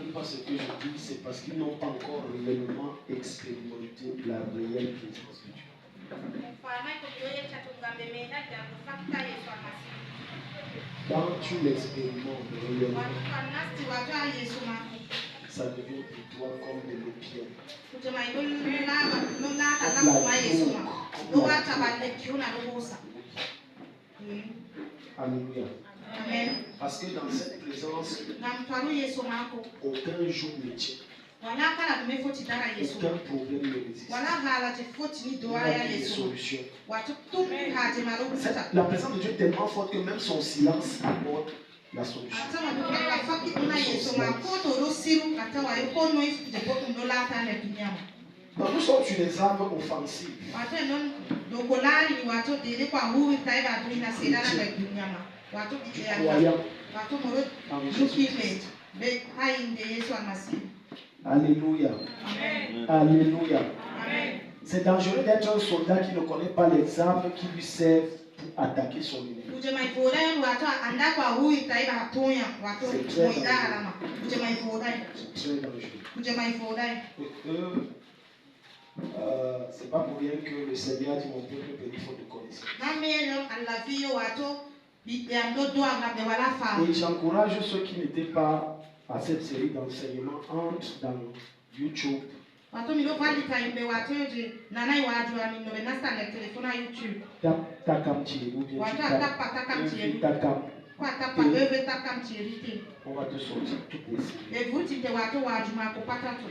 comprennent pas ce que je dis, c'est parce qu'ils n'ont pas encore réellement expérimenté la réelle présence de Dieu. Quand tu l'expérimentes réellement, ça devient pour toi comme de l'opium. Alléluia. Amen. Parce que dans cette présence, aucun jour ne tient. Aucun problème ne résiste. Il y a des solutions. La présence de Dieu est tellement forte que même son silence apporte la solution. Donc nous sommes sur les armes offensives. Alléluia. Amen. Alléluia. Amen. C'est dangereux d'être un soldat qui ne connaît pas les armes qui lui servent pour attaquer son ennemi. C'est très dangereux. C'est pas pour rien que le Seigneur dit mon peuple béni faute de connaissance. Et j'encourage ceux qui n'étaient pas à cette série d'enseignements, entrent dans YouTube. Takam Thierry ou bien Takam. On va te sortir toutes les séries.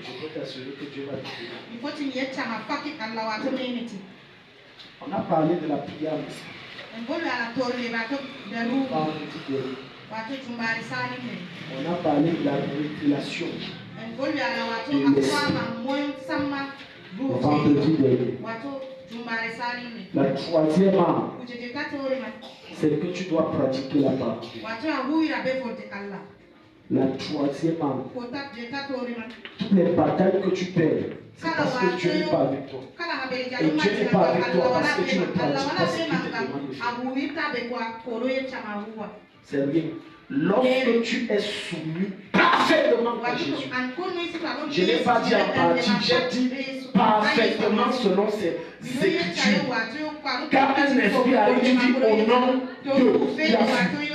Je peux t'assurer que Dieu va te bénir. On a parlé de la prière. On a parlé de la révélation de vendredi dernier. La troisième arme, c'est que tu dois pratiquer la parole. La troisième arme, toutes les batailles que tu perds, c'est parce que Dieu n'est pas avec toi. Et Dieu n'est pas avec toi parce que tu ne pratiques pas ce qu'il te demande de faire. C'est rien. Lorsque tu es soumis parfaitement à Jésus, je n'ai pas dit en partie, j'ai dit parfaitement selon ses écritures. Quand un esprit arrive, tu dis au nom de, il a fui.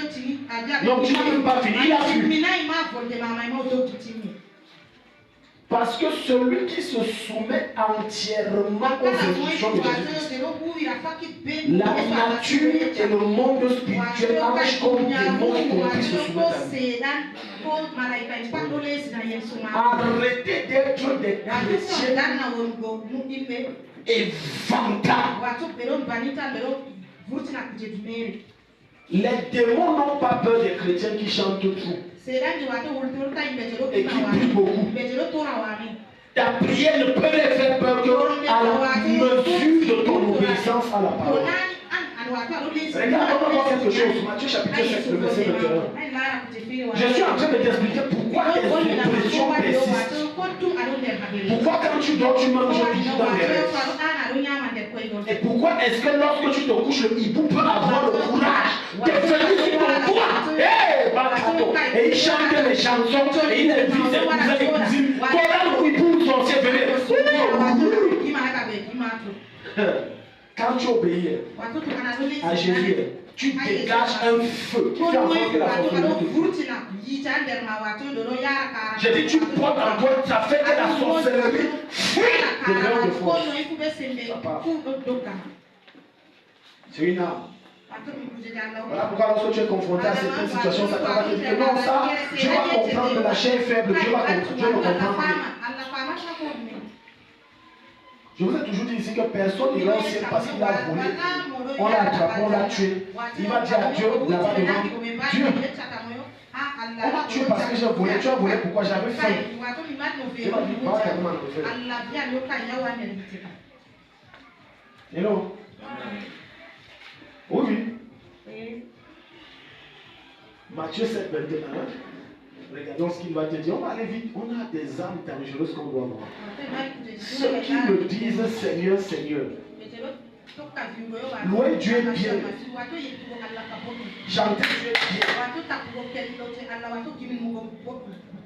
Donc tu n'as même pas fini, il a fui. Parce que celui qui se soumet entièrement aux instructions de Jésus, la nature et le monde spirituel marchent comme des mondes qu'on puisse se soumettre à lui. Arrêtez d'être des chrétiens éventables. Les démons n'ont pas peur des chrétiens qui chantent trop et qui prient beaucoup. Ta prière ne peut les faire peur qu'à la mesure de ton obéissance à la parole. Regarde, on va voir quelque chose. Matthieu chapitre 7, le verset 21. Je suis en train de t'expliquer pourquoi tes oppressions persistent. Pourquoi quand tu dors, tu manges toujours dans les rêves. Et pourquoi est-ce que lorsque tu te couches, le hibou peut avoir le courage de venir sur ton toit et il chante les chansons et il invite ses cousins et cousines. Voilà le hibou sorcier venir. Quand tu obéis à Jésus, tu dégages un feu qui fait en sorte que la sorcellerie te fuit. J'ai dit, tu portes en toi, ça fait que la sorcellerie fuit de grande force. C'est une arme. Voilà pourquoi lorsque tu es confronté à certaines situations, ça va te dire non, ça, tu vas comprendre que la chair est faible, Dieu ne comprend pas. Je vous ai toujours dit ici que personne n'ira au ciel parce qu'il a volé. On l'a attrapé, on l'a tué. Il va dire à Dieu, là-bas devant, Dieu, on m'a tué parce que j'ai volé. Tu as volé pourquoi j'avais faim. Il va dire, pas tellement en fait. Hello? Oui. Matthieu 7, 21. Regardons ce qu'il va te dire. On va aller vite. On a des âmes dangereuses qu'on doit voir. Ceux qui me disent Seigneur, Seigneur. Louer Dieu est bien. Chanter Dieu est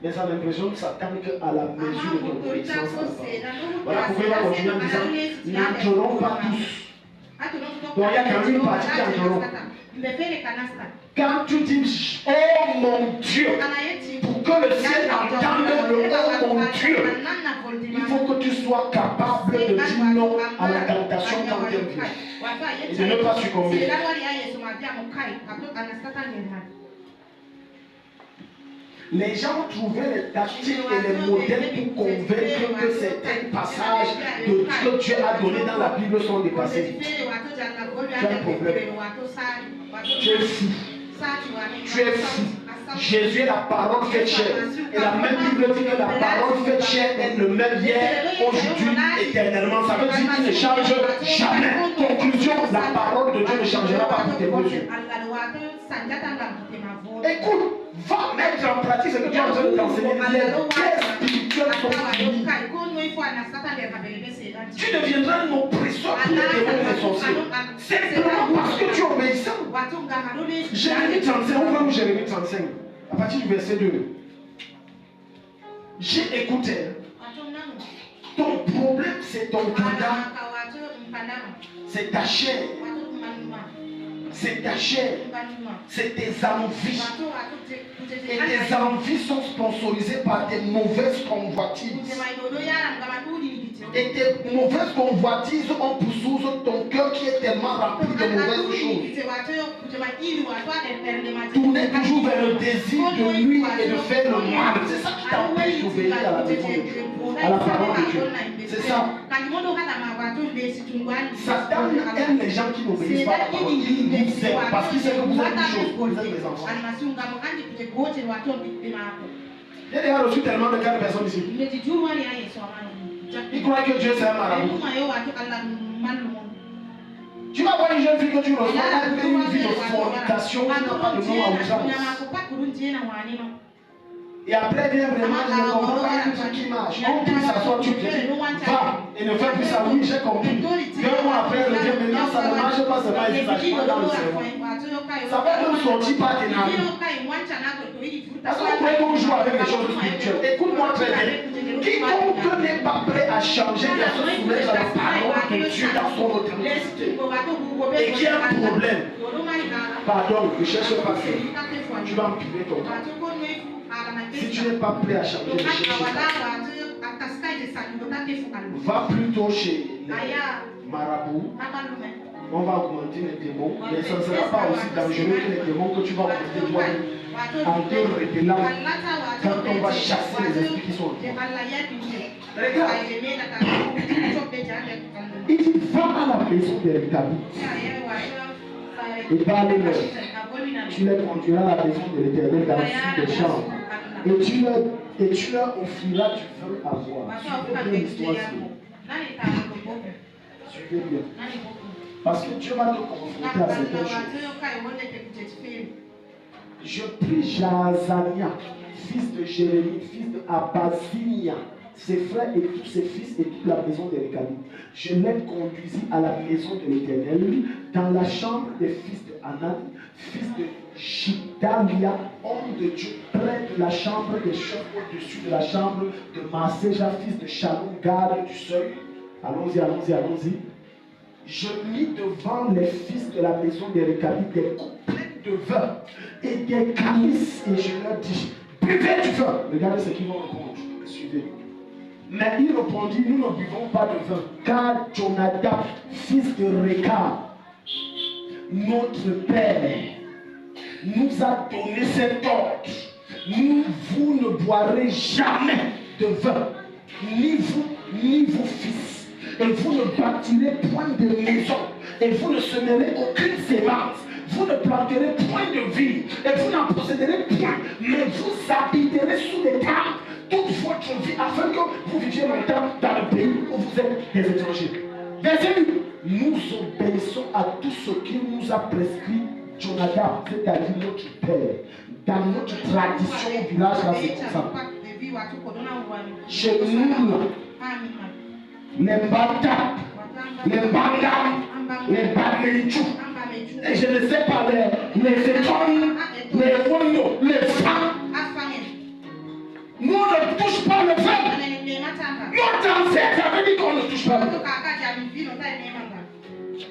bien. Mais ça m'impressionne Satan qu'à la mesure de ton obéissance à la parole. Voilà pourquoi il va continuer en disant, n'entrons pas tous. Donc il y a quand même une partie qui entreront. Quand tu dis, oh mon Dieu, pour que le ciel entende le oh mon Dieu, il faut que tu sois capable de dire non à la tentation quand elle vient. Et de ne pas succomber. Les gens trouvaient les tactiques et les modèles pour convaincre que certains passages que Dieu a donnés dans la Bible sont dépassés. Tu as un problème. Tu es fou. Tu es fou. Jésus est la parole faite chair. Et la même Bible dit que la parole faite chair est le même hier, aujourd'hui, éternellement. Ça veut dire qu'il ne change jamais. Conclusion, la parole de Dieu ne changera pas pour tes mesures. Écoute, va mettre en pratique ce que tu es en train de t'enseigner. Les guerres spirituelles sont finies. Tu deviendras un oppresseur pour les démons et les sorciers. Simplement parce que tu es obéissant. Jérémie 35, on va où Jérémie 35, à partir du verset 2. J'ai écouté. Ton problème, c'est ton canard. C'est ta chair. C'est ta chair. C'est tes envies. Et tes envies sont sponsorisées par des mauvaises convoitises. Et tes mauvaises convoitises ont pour source ton cœur qui est tellement rempli de mauvaises choses. Tournez toujours vers le désir de nuire et de faire le mal. C'est ça qui t'empêche d'obéir à la maison de Dieu, à la parole de Dieu. C'est ça. Satan aime les gens qui n'obéissent pas à la parole. Il vous aime parce qu'il sait que vous êtes une chose. Vous êtes les enfants. J'ai déjà reçu tellement de cas de personnes ici. Ils croient que Dieu c'est un marabout. Tu vas voir une jeune fille que tu reçois, elle a une vie de fornication qui n'a pas de nom à outrance. Et après vient vraiment, je ne comprends pas un truc qui marche. On peut s'asseoir, tu te dis, va et ne fais plus ça. Oui, j'ai compris. 2 mois après, elle revient, maintenant ça ne marche pas, ça va être pas dans le cerveau. Ça va même sortir par tes narines. Parce qu'on croit qu'on joue avec les choses spirituelles. Écoute-moi très bien. Quiconque n'est pas prêt à changer, il a se soumettre à la parole de Dieu dans son authenticité. Et qui a un problème. Pardon, ne cherche pas ça. Tu vas empiler ton temps. Si tu n'es pas prêt à changer, ne cherche pas. Va plutôt chez les marabouts. On va augmenter les démons, mais ça ne sera pas aussi dangereux que les démons que tu vas augmenter toi-même en te révélant quand on va chasser les esprits qui sont en toi. Regarde, il dit va à la maison des rétablis et parle-leur. Tu les conduiras à la maison de l'Éternel dans des chambres et tu leur offriras du vin à boire. Suivez bien l'histoire. Suivez bien. Parce que Dieu va te confronter à certaines choses. Je prie Jaazania, fils de Jérémie, fils de Abazinia, ses frères et tous ses fils et toute la maison des Récabites. Je les conduisis à la maison de l'Éternel, dans la chambre des fils de Hanan, fils de Shidalia, homme de Dieu, près de la chambre des chefs, au-dessus de la chambre de Maaséja, fils de Shalom, garde du seuil. Allons-y, allons-y, allons-y. Je mis devant les fils de la maison des Récabites des coupes pleines de vin et des calices, et je leur dis, buvez du vin. Regardez ce qu'ils vont répondre. Suivez. Mais il répondit, nous ne buvons pas de vin, car Jonadab, fils de Récab, notre père, nous a donné cet ordre. Vous ne boirez jamais de vin, ni vous, ni vos fils. Et vous ne bâtirez point de maison, et vous ne semerez aucune sémence, vous ne planterez point de vigne, et vous n'en posséderez point, mais vous habiterez sous les tables toute votre vie, afin que vous viviez longtemps dans le pays où vous êtes des étrangers. Verset 8. Nous obéissons à tout ce qu'il nous a prescrit Jonadab, c'est-à-dire notre père. Dans notre tradition au village, là, c'est comme ça. Chez nous, les Batak, les Bangam, les Baméchou, et je ne sais pas, les Étoiles, les Wondo, les femmes.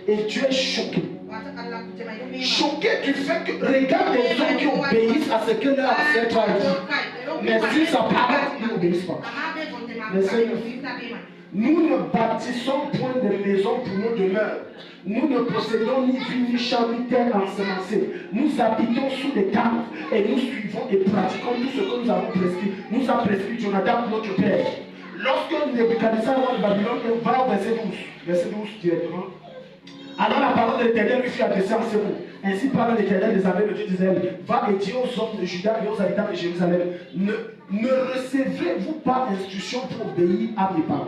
Et tu es choqué. Choqué du fait que regarde les gens qui obéissent à ce que leur ancêtre a dit. Mais sur sa parole, ils n'obéissent pas. Nous ne bâtissons point de maison pour nos demeures. Nous ne possédons ni vie ni champ ni terre ensemencée. Nous habitons sous des tentes et nous suivons et pratiquons tout ce que nous avons prescrit. Nous a prescrit Jonadab, notre père. Lorsque Nebuchadnezzar, roi de Babylone, va au verset 12 directement. Alors la parole de l'Éternel lui fut adressée en ces mots. Ainsi parle l'Éternel des armées, le Dieu d'Israël. Va et dis aux hommes de Juda et aux habitants de Jérusalem, ne recevez-vous pas instruction pour obéir à mes paroles?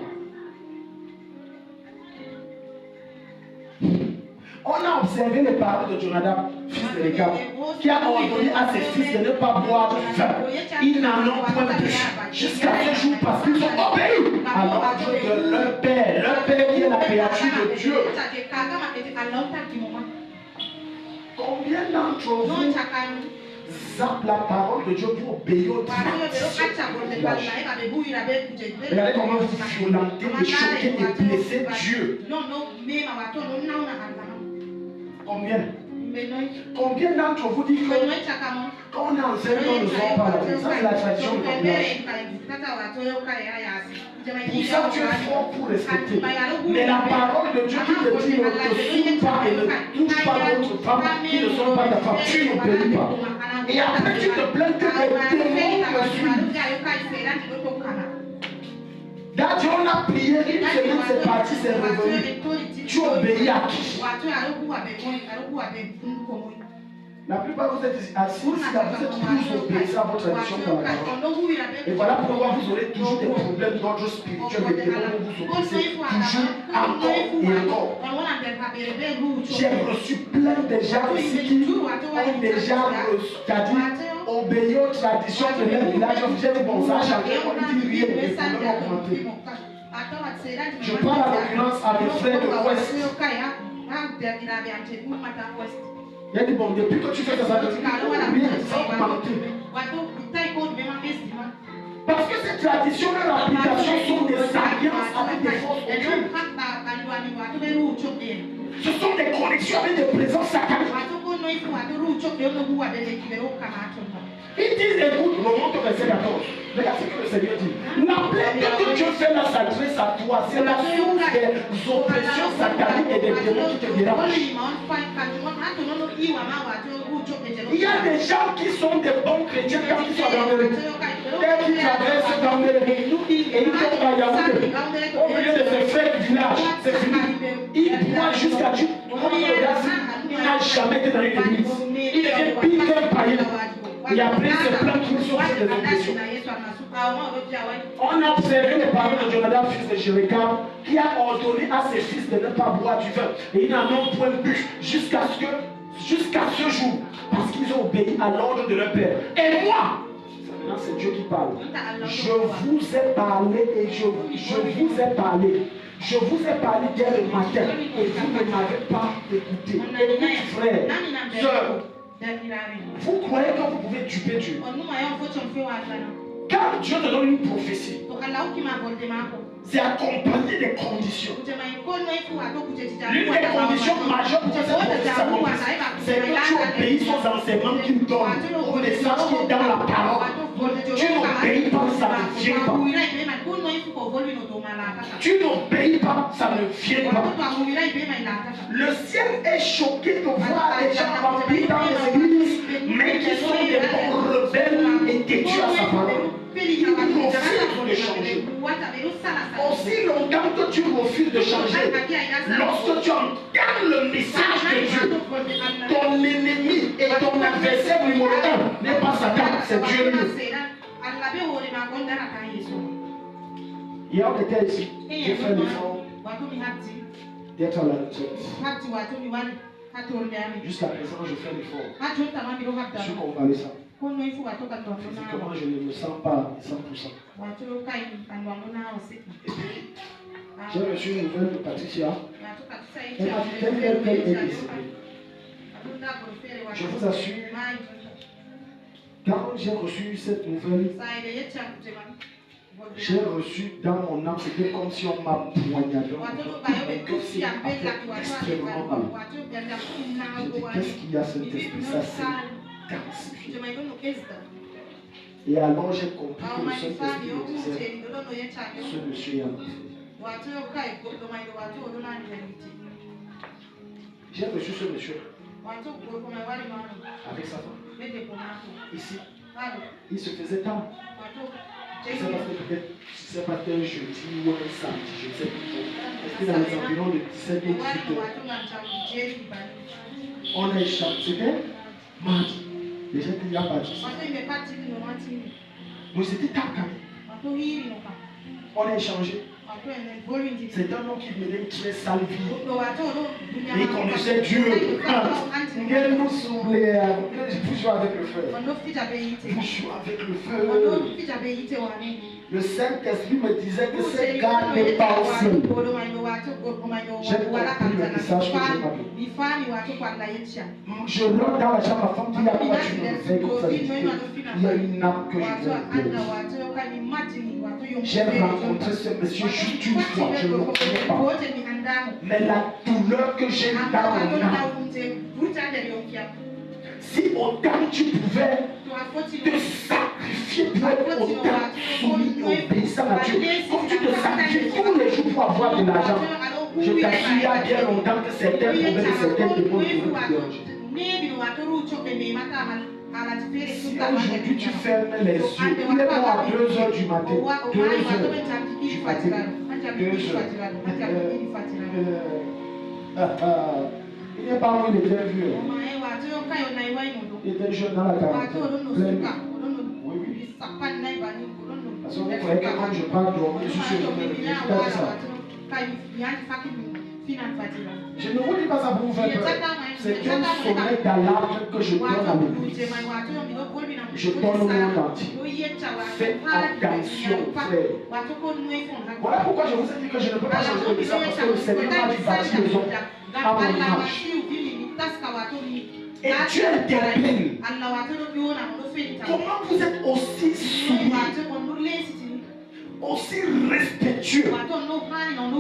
On a observé les paroles de Jonadab, fils de Récab, qui a ordonné à ses fils de ne pas boire de vin. Ils n'en ont point bu jusqu'à ce jour parce qu'ils ont obéi à l'ordre de leur père qui est la créature de Dieu. Combien d'entre vous zappent la parole de Dieu pour obéir au Dieu? Regardez comment vous violentez et choquez et blessez Dieu. Combien? Combien d'entre vous disent que quand on est enceinte, on ne sort pas? Ça, c'est la tradition de notre village. Pour ça, tu es fort pour respecter. Mais la parole de Dieu qui te dit ne te souille pas et ne touche pas d'autres femmes qui ne sont pas ta femme, tu n'obéis pas. Et après, tu te plains que les démons me suivent. D'ailleurs, on a prié une semaine, c'est parti, c'est revenu. Tu obéis à qui? La plupart vous êtes assis, vous êtes plus obéissants à votre tradition que la parole. Et voilà pourquoi vous aurez toujours des problèmes d'ordre spirituel, des démons vous opposez toujours encore et encore. J'ai reçu plein de gens ici qui ont déjà obéi aux traditions de leur village. J'ai dit bon, ça a changé, on dit rien, les problèmes ont augmenté. Je parle à l'occurrence à mes frères de l'Ouest. Il a dit bon, depuis que tu fais ça, ça ne rien, ça a augmenté. Parce que ces traditions, leur application sont des alliances avec des forces occultes. Ce sont des connexions avec des présences sataniques. Ils disent, écoute, remonte au verset 14. Regarde ce que le Seigneur dit. La plainte que Dieu fait là s'adresse à toi. C'est la source des oppressions sataniques et des démons qui te dérangent. Il y a des gens qui sont des bons chrétiens quand ils sont dans le dès qu'ils traversent dans le et ils tombent à Yaoundé. Au milieu de ces fêtes du village, c'est fini. Ils boivent jusqu'à Dieu. Il n'a jamais été dans une église. Il devient pire qu'un païen. Et après, c'est plein qui sont des oppressions. On a observé les paroles de Jonadab, fils de Jérécab, qui a ordonné à ses fils de ne pas boire du vin. Et ils n'en ont point bu jusqu'à ce jour, parce qu'ils ont obéi à l'ordre de leur père. Et moi, maintenant c'est Dieu qui parle. Je vous ai parlé et je vous ai parlé. Je vous ai parlé dès le matin et vous ne m'avez pas écouté. Écoute, frère, soeur, vous croyez que vous pouvez duper Dieu? Quand Dieu te donne une prophétie, c'est accompagné des conditions. L'une des conditions majeures pour que cette prophétie s'accomplisse, c'est que tu obéisses aux enseignements qu'il donne, au message qui est dans la parole. Tu n'obéis pas, ça ne vient pas. Tu n'obéis pas, ça ne vient pas. Le ciel est choqué de voir des gens remplis dans les églises, mais qui sont des bons rebelles et têtus à sa parole. Ils refusent de changer. Aussi longtemps que tu refuses de changer, lorsque tu entends le message de Dieu, ton ennemi et ton adversaire numéro 1 n'est pas Satan, c'est Dieu lui. Hier on était ici, j'ai fait l'effort d'être à la retraite. Jusqu'à présent, je fais l'effort. Je suis convalescent. Physiquement, je ne me sens pas à 100%. Et puis, j'ai reçu une nouvelle de Patricia. Elle m'a dit telle est décédée. Je vous assure, quand j'ai reçu cette nouvelle, J'ai reçu dans mon âme, c'était comme si on m'a poignardé. Que c'est extrêmement mal. Je dis, qu'est-ce qu'il y a cet esprit? Ça s'est intensifié. Et alors j'ai compris que le Saint-Esprit me disait, ce monsieur est en enfer. J'ai reçu ce monsieur avec sa femme. Ici, il se faisait tard. Je ne sais pas si c'est pas un jeudi ou un samedi, je ne sais plus. C'était dans les environs de 17 ou 18 heures. On a échappé. C'était mardi. Déjà, il y a parti. Nous c'était tard quand même. On a échangé. C'est un homme qui venait très sale vie. Et il connaissait Dieu. Quel nous semblait. Vous jouez avec le feu. Vous jouez avec le feu. Le Saint-Esprit me disait que ce gars n'est pas aussi. J'ai compris le message que j'ai parlé. Je rentre dans la chambre, ma femme dit à quoi tu me fais comme ça. Il y a une âme que je veux. J'ai rencontré ce monsieur juste une fois, je ne le connais pas. Mais la douleur que j'ai dans mon âme, si autant tu pouvais te sacrifier pour être autant soumis et obéissant à Dieu, comme tu te sacrifies tous les jours pour avoir de l'argent, je t'assure il y a bien longtemps que certains problèmes et certains démons pourraient te déranger. Si aujourd'hui tu fermes les yeux, il est bon à 2h du matin, 2h, tu fatigues, 2h. Il n'est pas loin de bien vu. Il était jeune dans la quarantaine. Oui, oui. Parce que vous croyez que quand je parle dormir, je suis sur le même. Je ne vous dis pas ça pour vous faire peur. C'est un sommet d'alarme que je donne à l'église. Je donne au monde entier. Faites attention, frère. Voilà pourquoi je vous ai dit que je ne peux pas changer de ça, parce que le Seigneur m'a dit bâtir les hommes à mon image. Et Dieu interpelle. Comment vous êtes aussi soumis, aussi respectueux,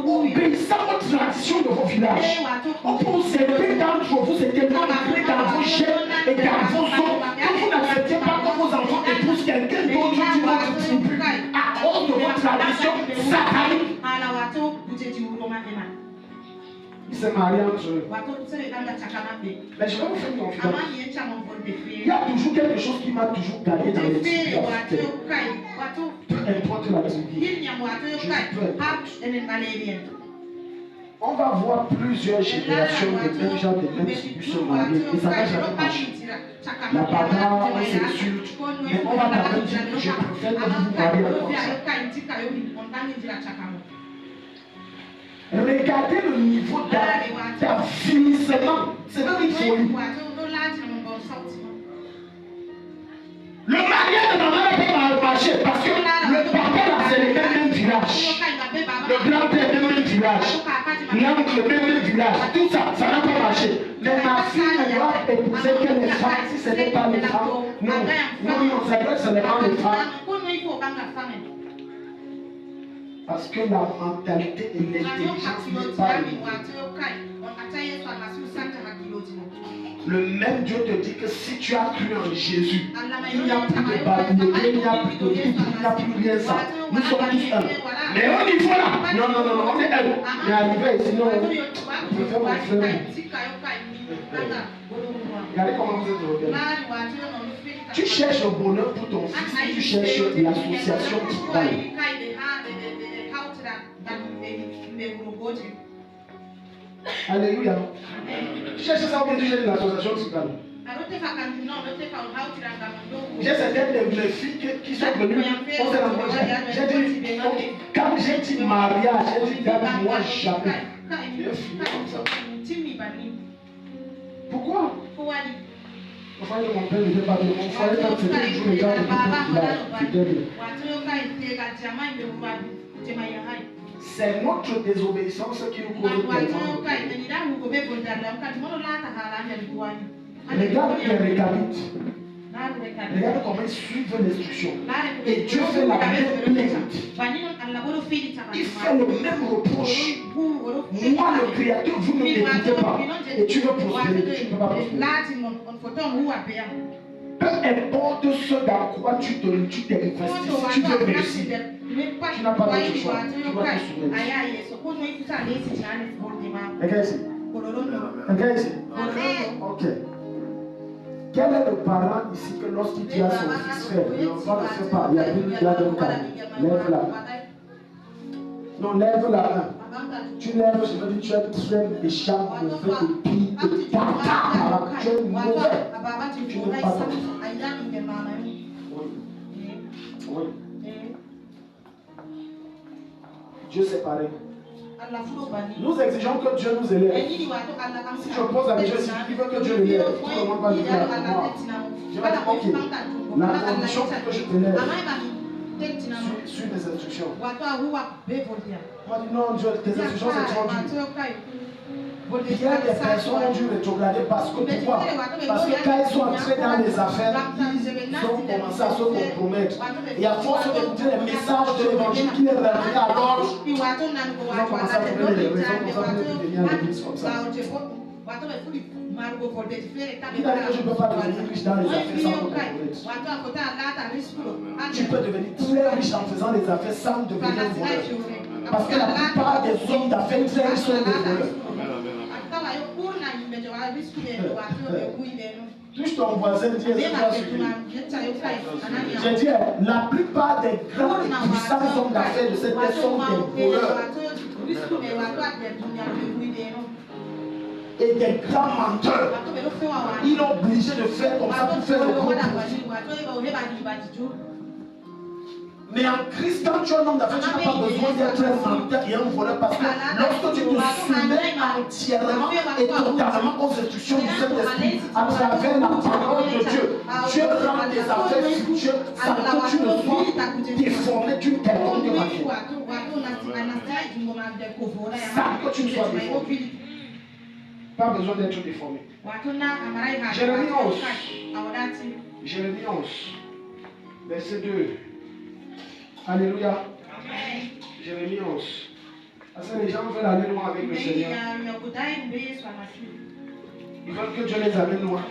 obéissant aux traditions de vos villages? On peut vous aider d'entre vous, c'est tellement ancré dans vos chaînes et dans vos os que vous n'acceptez pas que vos enfants épousent quelqu'un d'autre du votre tribu à cause de votre tradition satanique. Il s'est marié entre eux. Mais je vais vous faire une confidence. Il y a toujours quelque chose qui m'a toujours gagné dans les tribus. Peu importe la tribu. On va voir plusieurs générations de même genre de même tribus se marier. Et ça va jamais marcher. La bagarre, on s'insulte. Mais on va quand même dire que je préfère que vous vous mariez comme ça. Regardez le niveau d'affinissement. C'est même une folie. Le mariage de maman ne peut pas marcher parce que le papa là c'est le même village. Le grand-père le même village. L'oncle le même village. Tout ça, ça n'a pas marché. Mais ma fille ne doit épouser que les femmes. Si ce n'est pas les femmes, non, ça doit être seulement les femmes. Parce que la mentalité et l'intelligence n'est pas le même. Le même Dieu te dit que si tu as cru en Jésus, il n'y a plus de barrière, il n'y a plus de titre, il n'y a plus rien ça. Nous sommes tous un. Mais au niveau là, non, on est un. Mais arrivé, sinon, je préfère mon frère. Regardez comment vous êtes organisé. Tu cherches le bonheur pour ton fils, tu cherches l'association qui parle. Alléluia. Tu cherches ça ou bien tu cherches l'association qui parle. J'ai certaines de mes filles qui sont venues, on s'est rencontrés. J'ai dit, quand j'ai dit mariage, j'ai dit, moi jamais. J'ai fini comme ça. Pourquoi? Mon frère et mon père ne n'étaient pas de mon frère, quand c'était toujours les gens c'est notre désobéissance qui nous cause tellement. Regarde les Récabites. Regardez comment ils suivent l'instruction. Et Dieu fait la même plainte. Il fait le même reproche. Moi, le Créateur, vous ne m'écoutez pas. Et tu veux prospérer. Tu ne peux pas prospérer. Peu importe ce dans quoi tu t'investis, si tu veux réussir, tu n'as pas d'autre choix. Tu dois te soumettre. Regarde ici. Regarde ici. Ok. Quel est le parent ici que lorsqu'il dit à son fils fait, l'enfant ne fait pas, il y a une garde de cas. Lève-la. Non, lève-la. Tu lèves, je veux dire, tu es très méchant, le fait de pire, de tata. Tu es mauvais. Tu n'es pas ça. Oui. Oui. Dieu c'est pareil. Nous exigeons que Dieu nous élève. Si je pose la question, il veut que Dieu l'élève, tout le monde va dire à moi. Je vais dire, ok, la condition c'est que je t'élève. Suis mes instructions. Moi, je dis non, Dieu, tes instructions c'est trop dur. Il y a des personnes qui ont dû rétrograder parce que pourquoi? Parce que quand ils sont entrés dans les affaires, ils ont commencé à se compromettre. Et à force d'écouter les messages de l'évangile qui les ramenaient à l'ordre, ils ont commencé à trouver des raisons pour ça de venir à l'église comme ça. Il a dit que je ne peux pas devenir riche dans les affaires sans me compromettre. Tu peux devenir très riche en faisant les affaires sans devenir voleur. Parce que la plupart des hommes d'affaires très riches sont des voleurs. Touche ton voisin, dis j'ai dit, la plupart des grands et puissants hommes d'affaires de cette terre sont des voleurs. Et des grands menteurs. Ils sont obligés de faire comme ça pour faire le gros profit. Mais en Christ, quand tu es un homme d'affaires, tu n'as pas besoin d'être un menteur et un voleur parce que lorsque tu te soumets entièrement et totalement aux instructions du Saint-Esprit à travers la parole de Dieu, Dieu rend tes affaires futures sans que tu ne sois déformé d'une quelconque manière. Sans que tu ne sois déformé. Pas besoin d'être déformé. Jérémie 11. Jérémie 11. Verset 2. Alléluia. Amen. Jérémie 11. Parce que les gens veulent aller loin avec le Seigneur. Ils veulent que Dieu les amène loin.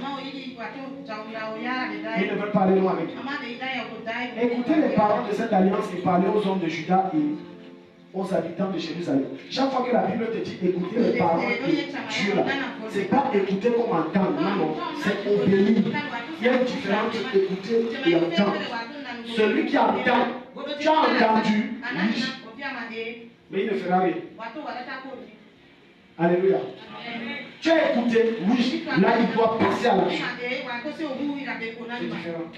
Ils ne veulent pas aller loin avec Dieu. Écoutez les paroles de cette alliance et parlez aux hommes de Juda et aux habitants de Jérusalem. Chaque fois que la Bible te dit écoutez les paroles de Dieu, ce n'est pas écouter comme entendre. Non, non. C'est obéir. Il y a une différence entre écouter et entendre. Celui qui entend, tu as entendu, oui, mais il ne fera rien. Alléluia. Tu as écouté, oui, là il doit passer à l'action. C'est différent.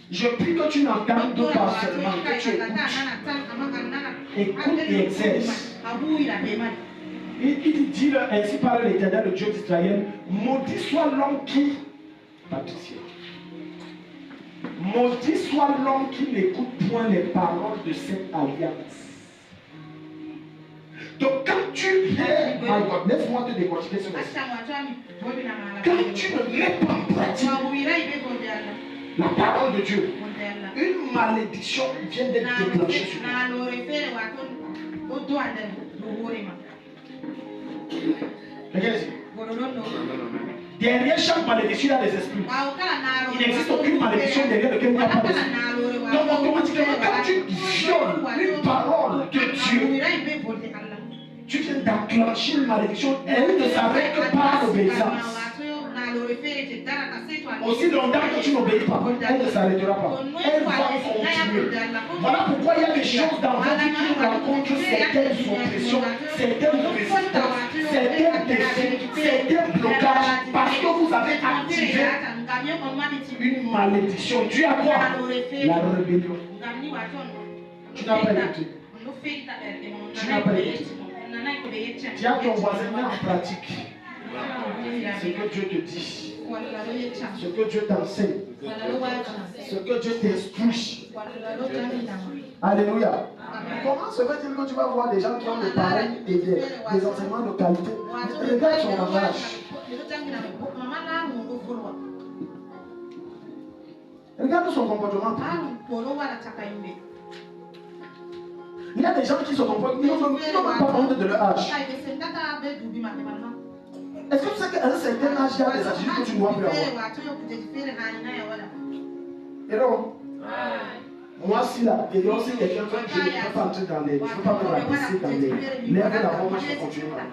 Je prie que tu n'entendes pas seulement, que tu écoutes. Écoute et exerce. Il dit ainsi par l'Éternel, le Dieu d'Israël, maudit soit l'homme qui, Patricia, maudit soit l'homme qui n'écoute point les paroles de cette alliance. Donc quand tu laisse-moi te décortiquer ce verset. Quand tu ne mets pas en pratique la parole de Dieu, une malédiction vient d'être déclenchée sur toi. Regardez ici. Derrière chaque malédiction, il y a des esprits. Il n'existe aucune malédiction derrière laquelle il n'y a pas d'esprit. Donc automatiquement, quand tu violes une parole de Dieu, tu viens d'enclencher une malédiction. Elle ne s'arrête que par l'obéissance. Aussi longtemps que tu n'obéis pas, elle ne s'arrêtera pas. Elle va continuer. Voilà pourquoi il y a des choses dans votre vie qui rencontrent certaines oppressions, certaines résistances, certains défis, certains blocages, parce que vous avez activé une malédiction. Dieu a quoi? La rébellion. Tu n'as pas écouté. Tu n'as pas écouté. Tiens ton voisin, mets en pratique ce que Dieu te dit, ce que Dieu t'enseigne, ce que Dieu t'instruit. Alléluia. Comment se fait-il que tu vas voir des gens qui ont des paroles et des enseignements de qualité? Regarde son langage. Regarde son comportement. Il y a des gens qui se comportent, ils n'ont même pas honte de leur âge. Est-ce que tu sais qu'à un certain âge, il y a des attitudes que tu ne dois plus avoir? Et donc, moi, si la période, si quelqu'un veut, je ne peux pas entrer dans les. Je ne peux pas me rabaisser dans les lèvres d'avant, moi je peux continuer ma route.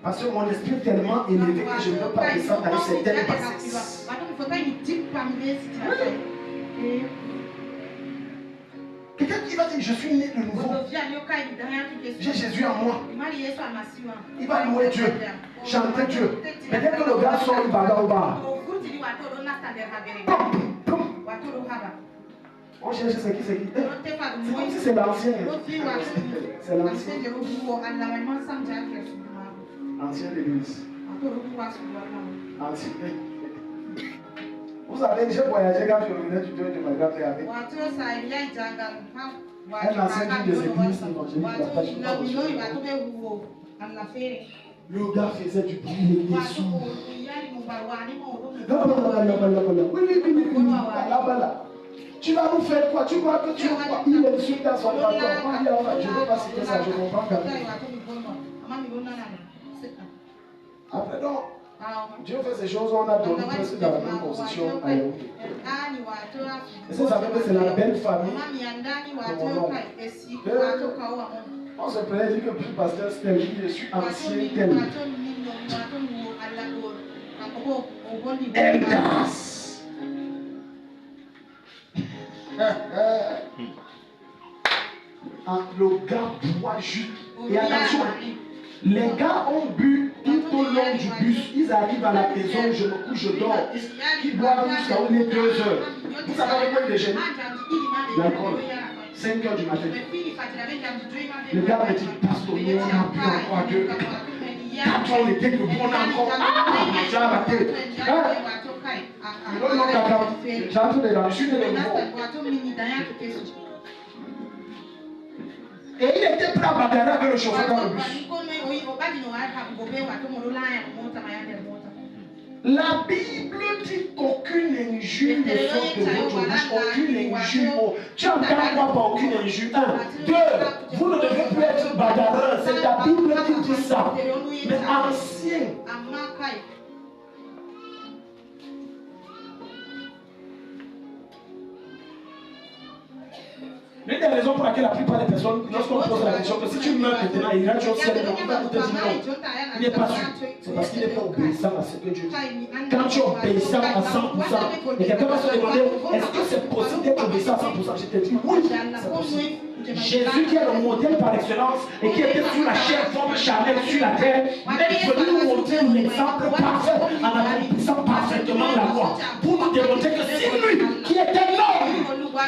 Parce que mon esprit est tellement élevé que je ne veux pas descendre dans une certaine bassesse. Quelqu'un qui va dire, je suis né de nouveau. J'ai Jésus en moi. Il va louer Dieu, chanter Dieu. Mais dès que le gars sort, il va au bar. On cherche c'est qui. C'est comme si c'est l'ancien. C'est l'ancien. Ancien de l'église. Ancien. Vous savez, j'ai voyagé quand je revenais du deuil de ma grand-mère avec un ancien des églises évangéliques. Le gars faisait du bruit, il était sourd. Là. Tu vas nous faire quoi? Tu crois que tu es quoi? Il est sur dans son bâton. Je ne veux pas citer ça, je comprends quand même. Après donc, Dieu fait ces choses, on a donné presque dans la même position à Yahweh. Et ça veut dire que c'est la belle famille de mon oncle. On se plaignait dire que plus pasteur tel, je suis ancien tel. Eldas. Le gars boit juste. Et attention, les gars ont bu tout au long du bus. Ils arrivent à la maison, je me couche, je dors. Ils boivent jusqu'à 2 heures. Vous savez avec quoi ils déjeunent? L'alcool. 5 heures du matin. Le gars me dit, pasteur, on a bu encore 2. Quand on était debout, on a encore j'ai raté. Non, d'accord. J'entre dedans, je suis de nouveau. Et il était prêt à bagarrer avec le chauffeur dans le bus. La Bible dit qu'aucune injure ne sort de votre bouche, aucune injure. Tu entends quoi par aucune injure? 1, 2, vous ne devez plus être bagarreur. C'est la Bible qui dit ça. Mais ancien. L'une des raisons pour laquelle la plupart des personnes, lorsqu'on pose la question que si tu meurs maintenant, il ira au ciel, on va te dire non. Il n'est pas sûr. C'est parce qu'il n'est pas obéissant à ce que Dieu dit. Quand tu es obéissant à 100%, et quelqu'un va se demander, est-ce que c'est possible d'être obéissant à 100%? Je te dis oui, c'est possible. Jésus qui est le modèle par excellence et qui était sur la chair forme charnelle sur la terre, est venu nous montrer l'exemple parfait en accomplissant parfaitement la loi. Pour nous démontrer que c'est lui qui était l'homme.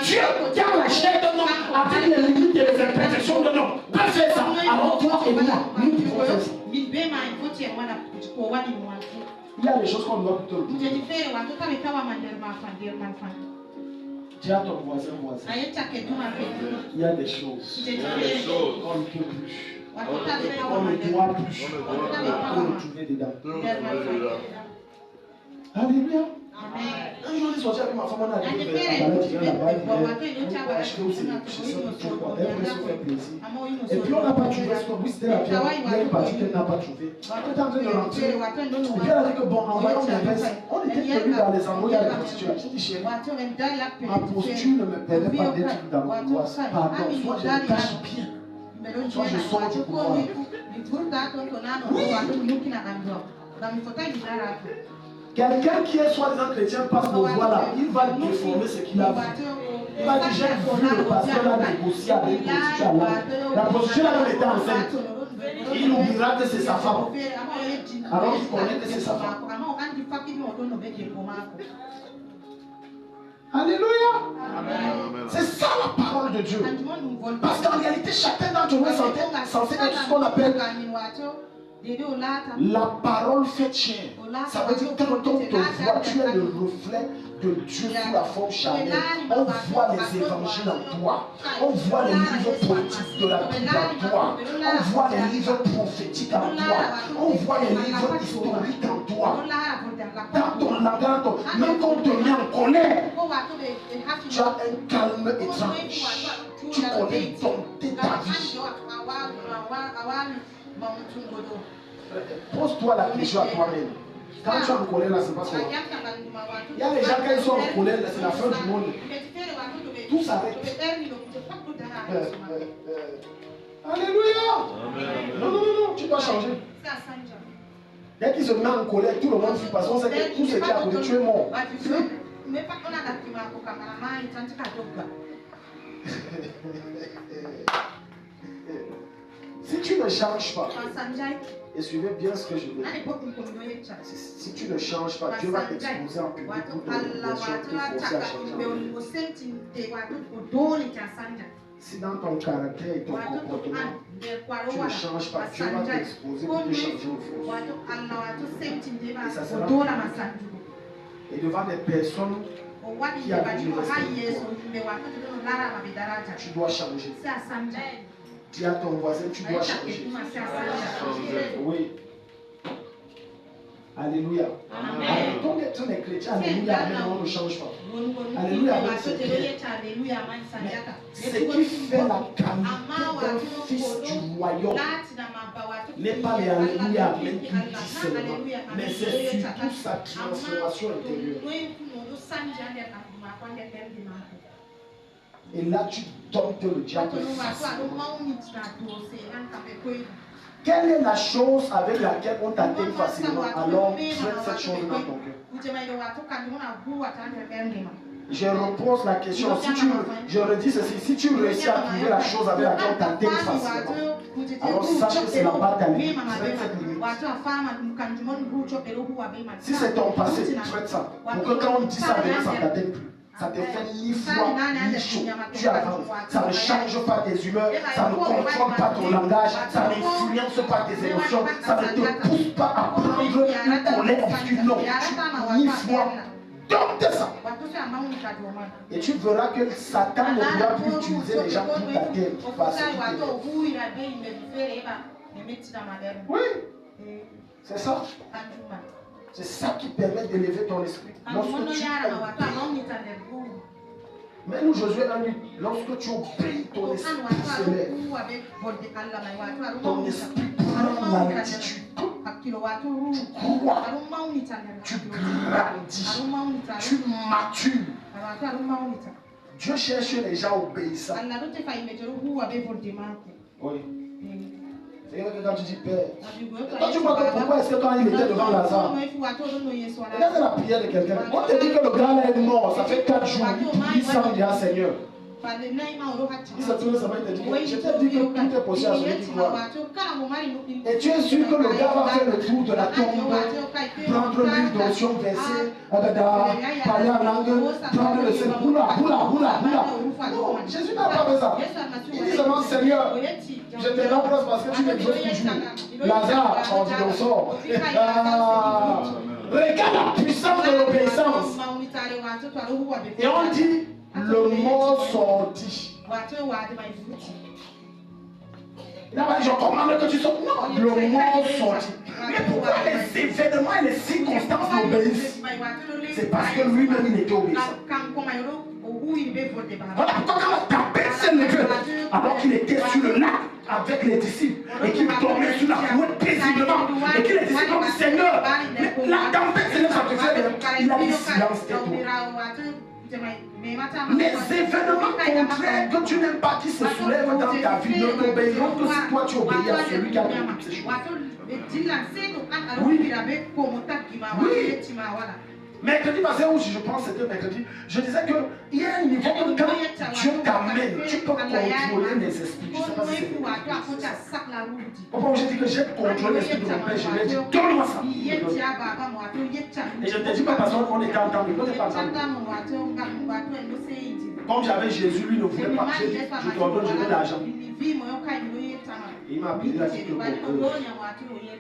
Dieu, dans la chair d'un homme, avec les limites et les imperfections d'un homme, peut faire ça. Alors toi et moi, nous pouvons faire ça. Il y a des choses qu'on doit plutôt dire. Dis à ton voisin. Il y a des choses qu'on ne peut plus. On ne doit plus. On ne trouver dedans. Alléluia. Un jour, je suis sorti avec ma femme, on a dit et puis on n'a pas trouvé ce qu'on c'était la pierre. Il y a une partie qu'elle n'a pas trouvé. On était en train de rentrer. Et puis elle a dit que bon, envoyons mes vestes. On était tenus dans les endroits où il y a les prostituées. Je dis chérie, ma posture ne me permet pas d'être dans l'angoisse. Pardon, soit je me cache bien, soit je sors du couloir. Quelqu'un qui est soi-disant chrétien passe le voilà, il va déformer ce qu'il a vu. Il va dire, j'ai vu le pasteur là négocier avec le prostituée là. La prostituée là était enceinte. Il oubliera que c'est sa femme. Alors il connaît que c'est sa femme. Alléluia. C'est ça la parole de Dieu. Parce qu'en réalité, chacun d'entre nous est censé être ce qu'on appelle La parole fait chair. Ça veut dire que quand on te voit, tu es le reflet de Dieu sous la forme charnelle. On voit les évangiles en toi. On voit les livres poétiques de la Bible en toi. On voit les livres prophétiques en toi. On voit les livres historiques en toi. Dans ton langage, même quand on te met en colère, tu as un calme étrange. Tu connais dompter ta vie. Pose-toi la question à toi-même. Quand tu es en colère, là, c'est pas ça. Il y a les gens, quand ils sont en colère, c'est la fin du monde. Tout s'arrête. Alléluia. Non, non, non, non, tu dois changer. Dès qu'il se met en colère, tout le monde fuit parce qu'on sait que tout ce qui est à côté, tu es mort. Si tu ne changes pas, et suivez bien ce que je veux dire, si tu ne changes pas, Dieu va t'exposer en public pour te forcer à changer. Si dans ton caractère et ton comportement, tu ne changes pas, Dieu va t'exposer pour te changer de force. Et ça sera et devant des personnes qui habitent le respect, tu dois changer. Dis à ton voisin, tu dois changer. Oui. Alléluia. Quand on est chrétien, alléluia, on ne change pas. Alléluia, c'est bien. Ce qui fait la qualité d'un fils du royaume n'est pas les alléluia même qui dit seulement, mais c'est surtout sa transformation intérieure. Et là, tu domptes le diable facilement. Quelle est la chose avec laquelle on t'atteint facilement? Alors, traite cette chose dans ton cœur. Je repose la question. Je redis ceci. Si tu réussis à trouver la chose avec laquelle on t'atteint facilement, alors sache que c'est la bas de ta limite. Traite cette limite. Si c'est ton passé, traite ça. Pour que quand on dit ça, ça ne t'atteigne plus. Ça te fait ni froid, ni chaud. Tu avances. Ça ne change pas tes humeurs, ça ne contrôle pas ton langage, ça n'influence pas tes émotions, ça ne te pousse pas à prendre une colère obscure. Non, ni froid. Dompte ça. Et tu verras que Satan ne pourra plus utiliser les gens pour t'atteindre. Parce oui, c'est ça. C'est ça qui permet d'élever ton esprit. Lorsque tu mais nous, Josué l'a dit, lorsque tu obéis, ton esprit se lève. Ton esprit prend l'altitude. Tu crois, tu grandis, tu matures. Dieu cherche les gens obéissants. Oui. C'est que quand tu dis Père, quand tu vois que pourquoi est-ce que quand il était devant Lazare, regarde la prière de quelqu'un. On te dit que le gars là est mort, ça fait 4 jours, il s'en dit à Seigneur. Il se tourne, ça va te dire, je t'ai dit que tout est possible à celui qui croit. Et tu es sûr que le gars va faire le tour de la tombe, prendre l'huile d'onction versée, parler en langue, prendre le sel, boula. Non, Jésus n'a pas fait ça. Il dit seulement, Seigneur, je te remplace parce que tu m'exauces toujours. Lazare, on dit on sort. Regarde la puissance de l'obéissance. Et on dit, le mot sortit. Il a dit, je commande que tu sortes. Non, le mot sortit. Mais pourquoi les événements et les circonstances l'obéissent? C'est parce que lui-même il était obéissant. Voilà pourquoi quand la tempête s'est levée, alors qu'il était sur le lac avec les disciples et qu'il dormait sur la couette paisiblement et que les disciples ont dit Seigneur, la tempête s'est levée, ça te fait. Il a dit silence, tais-toi. Les événements contraires que tu n'aimes pas qui se soulèvent dans ta vie ne t'obéiront que si toi tu obéis à celui qui a créé toutes ces choses. Oui. Mercredi passé, où je pense que c'était mercredi, je disais qu'il y a un niveau que quand Dieu t'amène, tu peux contrôler les esprits. Je ne sais pas si c'est pourquoi j'ai dit que j'ai contrôlé l'esprit de mon père, je lui ai dit, donne-moi ça. Et je ne te dis pas parce qu'on était entendu, on n'était pas entendu. Comme j'avais Jésus, lui ne voulait pas. J'ai dit, je te donne, je veux l'argent. Et il m'a appelé, il a dit que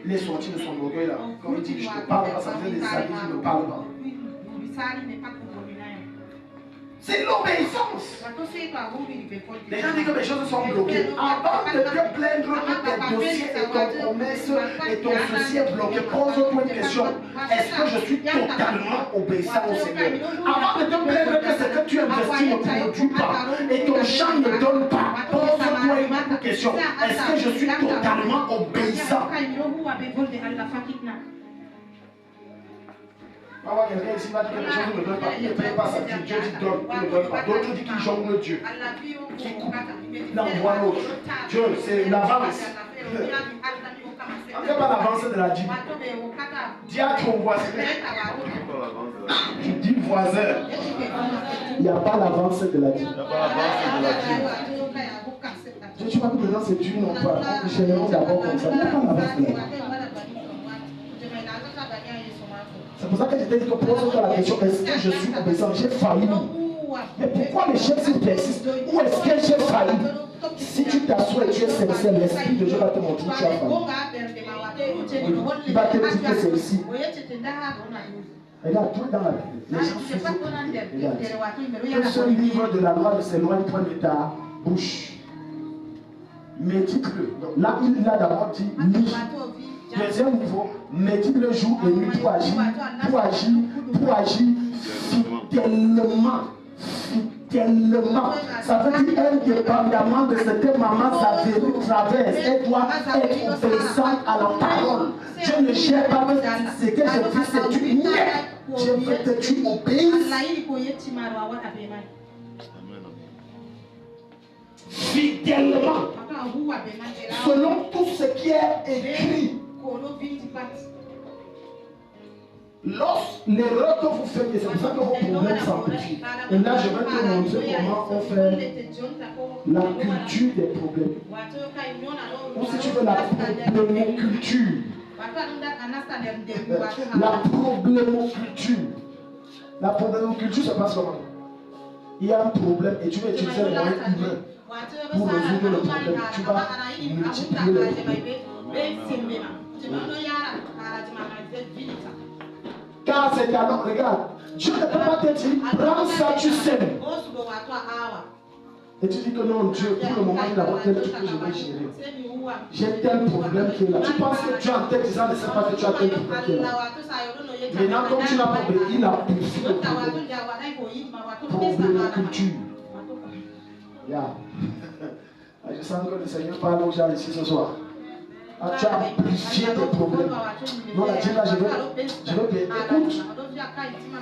il est sorti de son orgueil là. Quand il dit je te parle pas, ça fait des années qu'il ne me parle pas. C'est l'obéissance. Les gens disent que les choses sont bloquées. Avant de te plaindre que tes dossiers et ton promesse et ton souci est bloqué, pose-toi une question. Est-ce que je suis totalement obéissant au Seigneur? Avant de te plaindre que ce que tu investis ne produit pas et ton champ ne donne pas, pose-toi une question. Est-ce que je suis totalement obéissant? On va voir quelqu'un ici va dire que les choses ne donnent pas. Il ne paye pas sa vie. Dieu dit donne, il ne donne pas. D'autres disent qu'il jongle Dieu. Qui coupe, il envoie l'autre. Dieu, c'est l'avance. On ne fait pas l'avance de la dîme. Dis à ton voisin. Tu dis voisin. Il n'y a pas l'avance de la dîme. Je ne suis pas tout dedans, c'est Dieu non pas. Je ne d'abord comme ça. Il n'y a pas l'avance de la dîme. C'est pour ça que je t'ai dit que pose-toi la question, est-ce que je suis obéissant? J'ai failli. Mais pourquoi les chefs s'ils persistent? Où est-ce que j'ai failli? Si tu t'assois et tu es sincère, l'Esprit de Dieu va te montrer que tu as failli. Il va te dire que c'est ici. Regarde, tout dans la Bible. Les gens souffrent. Regarde. Que ce livre de la loi ne s'éloigne point de ta bouche. Médite-le. Là, il a d'abord dit, lis. Deuxième niveau, médite-le jour et nuit pour agir fidèlement. Fidèlement. Ça veut dire indépendamment de ce que maman Zavéry traverse, elle doit être obéissante à la parole. Dieu ne cherche pas ce que je dis, c'est tu niais. Dieu veut que tu obéisses. Fidèlement. Selon tout ce qui est écrit. L'erreur que vous faites, et c'est pour ça que vos problèmes s'amplifient. Et là, je vais te montrer comment on fait la culture des problèmes. Ou si tu veux, la problémoculture. La problémoculture. La problémoculture se passe comment? Il y a un problème et tu veux utiliser les moyens humains pour résoudre le problème. Tu vas multiplier le problème. Car c'est alors, regarde, Dieu ne peut pas te dire, prends ça, tu sèmes. Et tu dis que non, Dieu, pour le moment, il a tel truc que je vais gérer. J'ai tel problème qui est là. Tu penses que Dieu en tête disant, ne sait pas que tu as tel problème qui est là. Maintenant, comme tu n'as pas obéi, il a purifié le problème. Problémoculture. Yeah. Je sens que le Seigneur parle aux gens ici ce soir. Ah, tu as amplifié tes problèmes. Non, la dîme là, je veux payer. Écoute,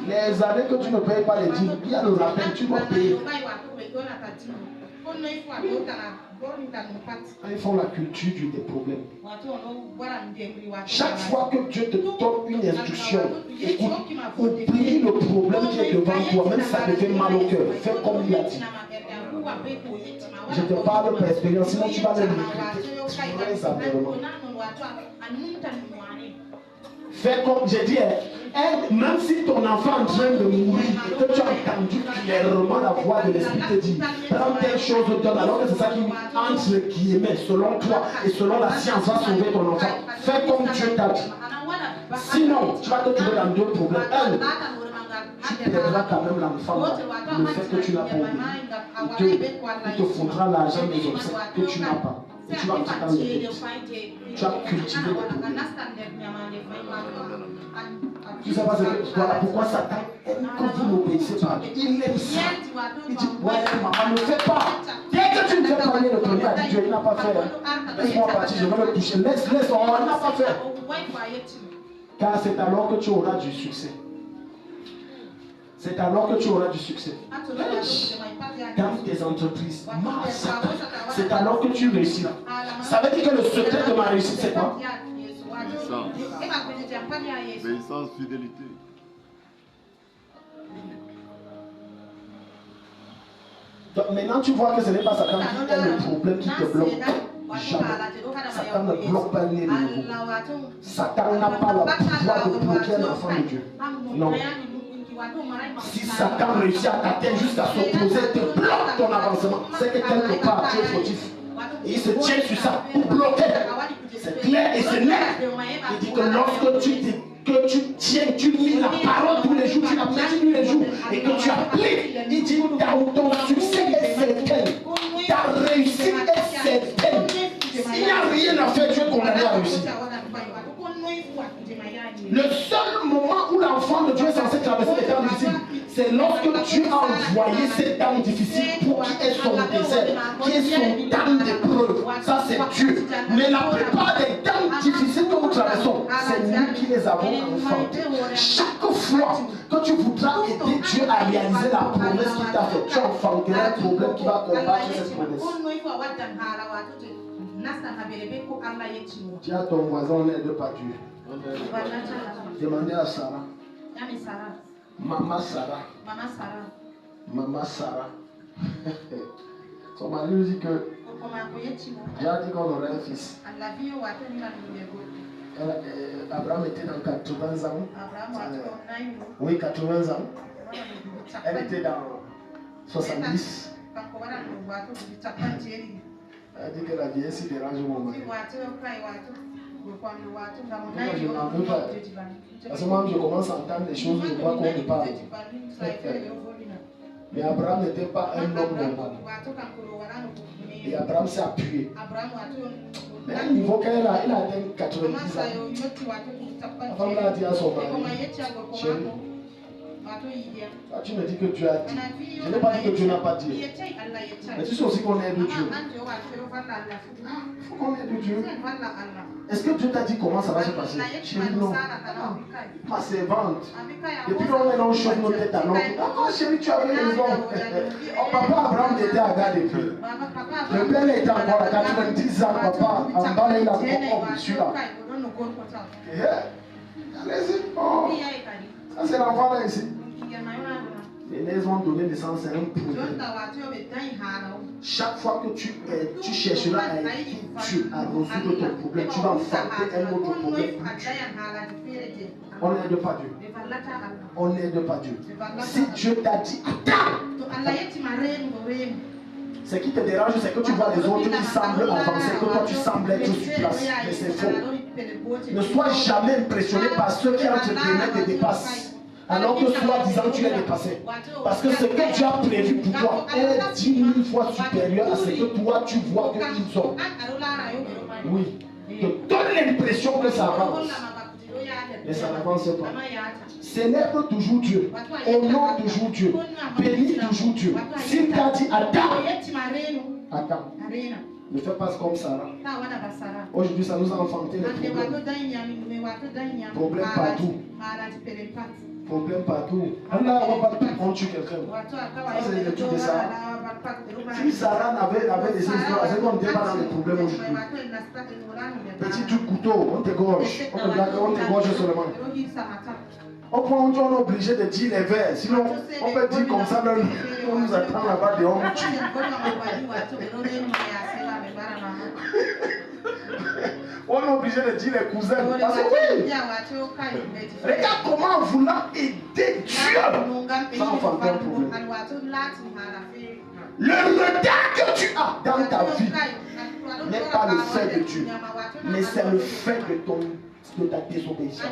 les années que tu ne payes pas les dîmes, il y a le rappel, tu dois payer. Ils font la culture des problèmes. Chaque fois que Dieu te donne une instruction, écoute, oublie le problème qui est devant toi, même si ça te fait mal au cœur. Fais comme il a dit. Je te parle par expérience, sinon tu vas le regretter très sévèrement. Fais comme j'ai dit, même si ton enfant est en train de mourir et que tu as entendu clairement la voix de l'Esprit te dit, prends telle chose, donne, alors que c'est ça qui, entre guillemets, selon toi et selon la science, va sauver ton enfant. Fais comme Dieu t'a dit. Sinon, tu vas te trouver dans deux problèmes. Tu perdras quand même l'enfant, le fait que tu l'as pour lui. Deux, il te faudra l'argent des obsèques que tu n'as pas. Et tu vas entrer dans les dettes. Tu as cultivé des problèmes. Tu sais pas voilà pourquoi Satan aime que vous n'obéissez pas. Il aime ça. Il dit, ouais, maman, ne fais pas. Dès que tu ne fais pas, le premier a dit, Dieu, il n'a pas fait. Laisse-moi partir, je vais le toucher. Laisse, il n'a pas fait. Car c'est alors que tu auras du succès. C'est alors que tu auras du succès. Dans tes entreprises, c'est alors que tu réussiras. Ça veut dire que le secret de ma réussite, c'est quoi? Obéissance, fidélité. Donc maintenant tu vois que ce n'est pas Satan qui est le problème qui te bloque. Jamais. Satan ne bloque pas les nouveaux. Satan n'a pas le pouvoir de bloquer un enfant de Dieu. Non. Si Satan réussit à t'atteindre jusqu'à s'opposer, te bloque ton avancement, c'est que quelque part tu es fautif. Et il se tient sur ça pour bloquer. C'est clair et c'est net. Il dit que lorsque tu lis la parole tous les jours, tu l'appliques tous les jours et que tu appliques, il dit ton succès est certain, ta réussite est certaine. S'il n'y a rien à faire, Dieu condamné à réussir. Le seul moment où l'enfant de Dieu est censé traverser les temps difficiles, c'est lorsque Dieu a envoyé ces temps difficiles pour qu'il ait son désert, qui est son temps d'épreuve. Ça, c'est Dieu. Mais la plupart des temps difficiles que nous traversons, c'est nous qui les avons enfantés. Chaque fois que tu voudras aider Dieu à réaliser la promesse qu'il t'a faite, tu enfanteras un problème qui va combattre cette promesse. Dis à ton voisin, on n'aide pas Dieu. Demandez à Sarah. Maman Sarah. Maman Sarah. Son mari lui dit que Dieu a dit qu'on aurait un fils. Abraham était dans 80 ans. Oui, 80 ans. Elle était dans 70. Elle dit que la vieillesse dérange mon mari. Je n'en veux pas. Parce que moi, je commence à entendre des choses, je vois qu'on ne parle. Mais Abraham n'était pas un homme normal. Et Abraham s'est appuyé. Mais à un niveau qu'elle a atteint 90 ans. La femme l'a dit à son mari, chérie, tu me dis que tu as dit. Je n'ai pas dit que Dieu n'a pas dit. Mais tu sais aussi qu'on aide Dieu. Il faut qu'on aide Dieu. Est-ce que Dieu t'a dit comment ça va se passer? Chérie, non. Ma servante. Depuis qu'on chauffe nos têtes à l'autre. Ah, chérie, tu avais raison. Oh, papa Abraham était à garde depuis. Le père était encore à 90 ans, papa. En bas, il a encore, oh, je suis là. Allez-y. Oh. Ça, c'est l'enfant là ici. Les naisses vont donner naissance à un problème. Chaque fois que tu chercheras à aider Dieu à résoudre ton problème, tu vas enfanter un autre problème. On n'aide pas Dieu. On n'aide pas Dieu. Si Dieu t'a dit, attends. Ce qui te dérange, c'est que tu vois les autres qui semblent avancer, que toi tu sembles être sur place. Mais c'est faux. Ne sois jamais impressionné par ceux qui entre guillemets te dépassent. Alors que soi-disant tu es dépassé. Parce que ce que tu as prévu pour toi est 10 000 fois supérieur à ce que toi tu vois qu'ils ont. Oui. Te donne l'impression que ça avance. Mais ça n'avance pas. Célèbre toujours Dieu. Honore toujours Dieu. Bénis toujours Dieu. S'il t'a dit attends. Ne fais pas comme Sarah. Aujourd'hui, ça nous a enfanté les problèmes. Problème partout. Problème partout. Allah va pas on tue quelqu'un. Ça, c'est le truc de Sarah. Si Sarah avait des histoires, c'est qu'on n'était pas dans les problèmes aujourd'hui. Petit truc couteau, on t'égorge. On t'égorge seulement. On est obligé de dire les vers. Sinon, on peut dire comme ça, on nous attend là-bas et on tue. On est obligé de dire les cousins. Parce que oui, regarde comment voulant aider Dieu sans enfanter un problème. Le retard que tu as dans ta vie n'est pas le fait de Dieu, mais c'est le fait de ta désobéissance.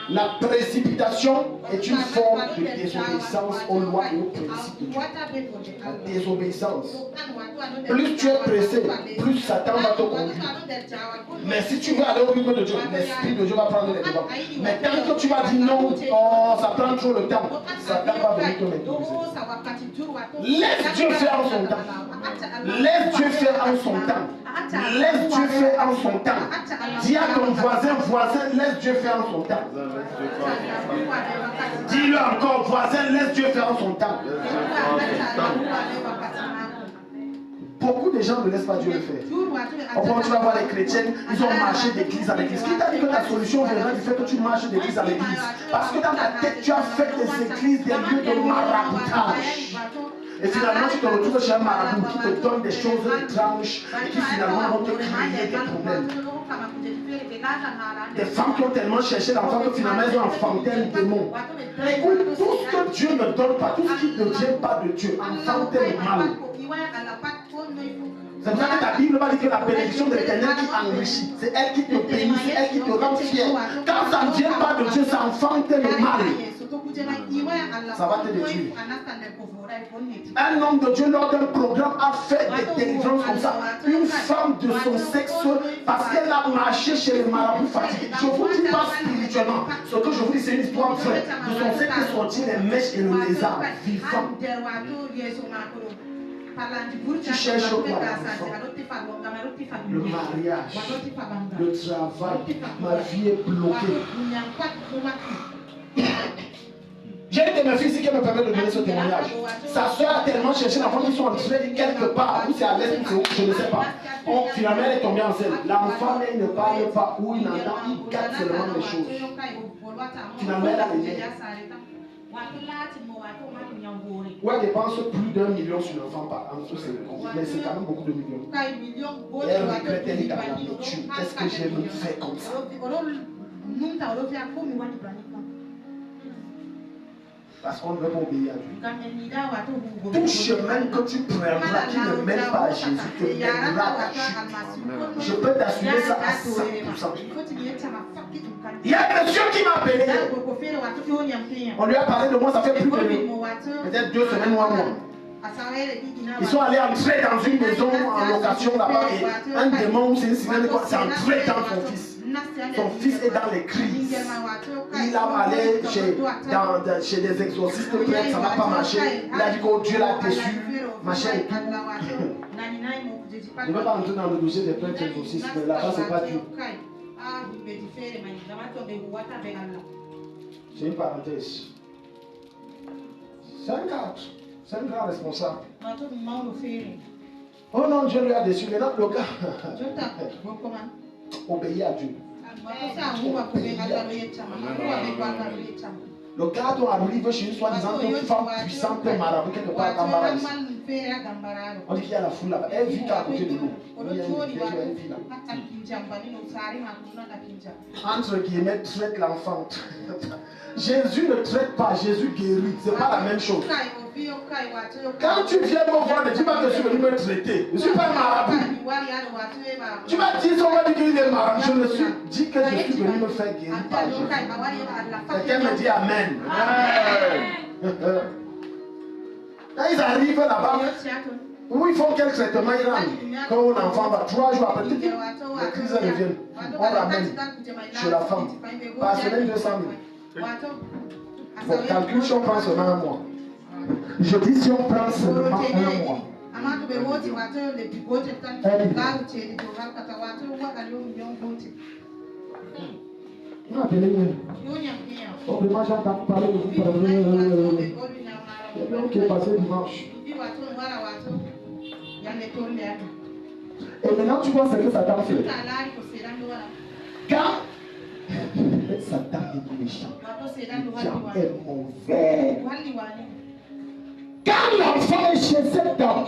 La précipitation est une forme de désobéissance aux lois et aux principes de Dieu. La désobéissance. Plus tu es pressé, plus Satan va te conduire. Mais si tu veux aller au rythme de Dieu, l'Esprit de Dieu va prendre les devants. Mais tant que tu vas dire non, oh, ça prend trop le temps, Satan va venir te mépriser. Laisse Dieu faire en son temps. Laisse Dieu faire en son temps. Laisse Dieu faire en son temps. Dis à ton voisin, laisse Dieu faire en son temps. Dis-le encore, voisin, laisse Dieu faire en son temps. Beaucoup de gens ne laissent pas Dieu le faire. Enfin, tu vas voir les chrétiens, ils ont marché d'église en église. Qui t'a dit que ta solution viendra du fait que tu marches d'église en église? Parce que dans ta tête, tu as fait des églises des lieux de maraboutage. Et finalement, tu te retrouves chez un marabout qui te donne des choses étranges et qui finalement vont te créer des problèmes. Des femmes qui ont tellement cherché l'enfant que finalement elles ont enfanté un démon. Écoute, tout ce que Dieu ne donne pas, tout ce qui ne vient pas de Dieu, enfante le mal. C'est pour ça que ta Bible va dire que la bénédiction de l'Éternel qui enrichit, c'est elle qui te bénit, c'est elle qui te rend fier. Quand ça ne vient pas de Dieu, ça enfante le mal. Ça va te détruire. Un homme de Dieu lors d'un programme a fait des délivrances comme ça. Une femme de son sexe, parce qu'elle a marché chez les marabouts fatigués. Je vous dis pas spirituellement. Ce que je vous dis, c'est une histoire vraie. De son sexe est sorti les mèches et le lézard vivant. Tu cherches quoi? Le mariage, le travail, ma vie est bloquée. J'ai une de mes filles ici qui me permet de donner ce témoignage. Sa soeur a tellement cherché l'enfant qu'ils sont entrés quelque part, ou c'est à l'est, ou c'est où, je ne sais pas. Finalement, elle est tombée enceinte. L'enfant, il ne parle pas, ou il n'entend, il gâte seulement les choses. Finalement, elle a les où elle dépense plus d'1 million sur l'enfant par an, mais c'est quand même beaucoup de millions. Et elle regrette, elle est dans la nature. Qu'est-ce que j'ai me fait comme ça? Parce qu'on ne veut pas obéir à Dieu. Tout chemin que tu prendras qui ne mène pas à Jésus te mènera à la chute. Je peux t'assurer ça à 100%. Il y a un monsieur qui m'a appelé. On lui a parlé de moi, ça fait plus de peut-être 2 semaines ou un mois. Ils sont allés entrer dans une maison en location là-bas et un démon ou c'est une sirène, c'est entré dans son fils. Son fils est dans les crises. Il a allé chez des exorcistes prêtres, ça n'a pas marché. Il a dit que Dieu l'a déçu, machin et tout. Je ne vais pas entrer dans le dossier des prêtres exorcistes, mais là-bas, c'est pas Dieu. C'est une parenthèse. C'est un cadre. C'est un grand responsable. Oh non, Dieu lui a déçu. Maintenant, le gars obéit à Dieu. Le gars dont arrive chez une soi-disant femme puissante marabout quelque part à Gambara. On dit qu'il y a la foule là-bas. Elle vit à côté de nous. Il y a une fille là. Entre guillemets, traite l'enfant. Jésus ne traite pas, Jésus guérit. C'est pas la même chose. Quand tu viens me voir, ne dis pas que je suis venu me traiter. Je ne suis pas un marabout. Tu vas dire, on va dire qu'il est marabout. Je me suis dit que je suis venu me faire guérir par Jésus. Quelqu'un me dit Amen. Quand ils arrivent là-bas, où ils font quel traitement, ils rentrent. Quand un enfant va 3 jours après, les crises reviennent. On ramène chez la femme. Par semaine, 200 000. Bon, calcul si on prend seulement un mois. Je dis si on prend seulement un mois. Il m'a appelé. Moi j'entends parler de vous. Il y a qui est passé dimanche. Et maintenant tu vois ce que Satan fait. Quand Satan est méchant, Dieu est mauvais. Quand l'enfant est chez cette dame,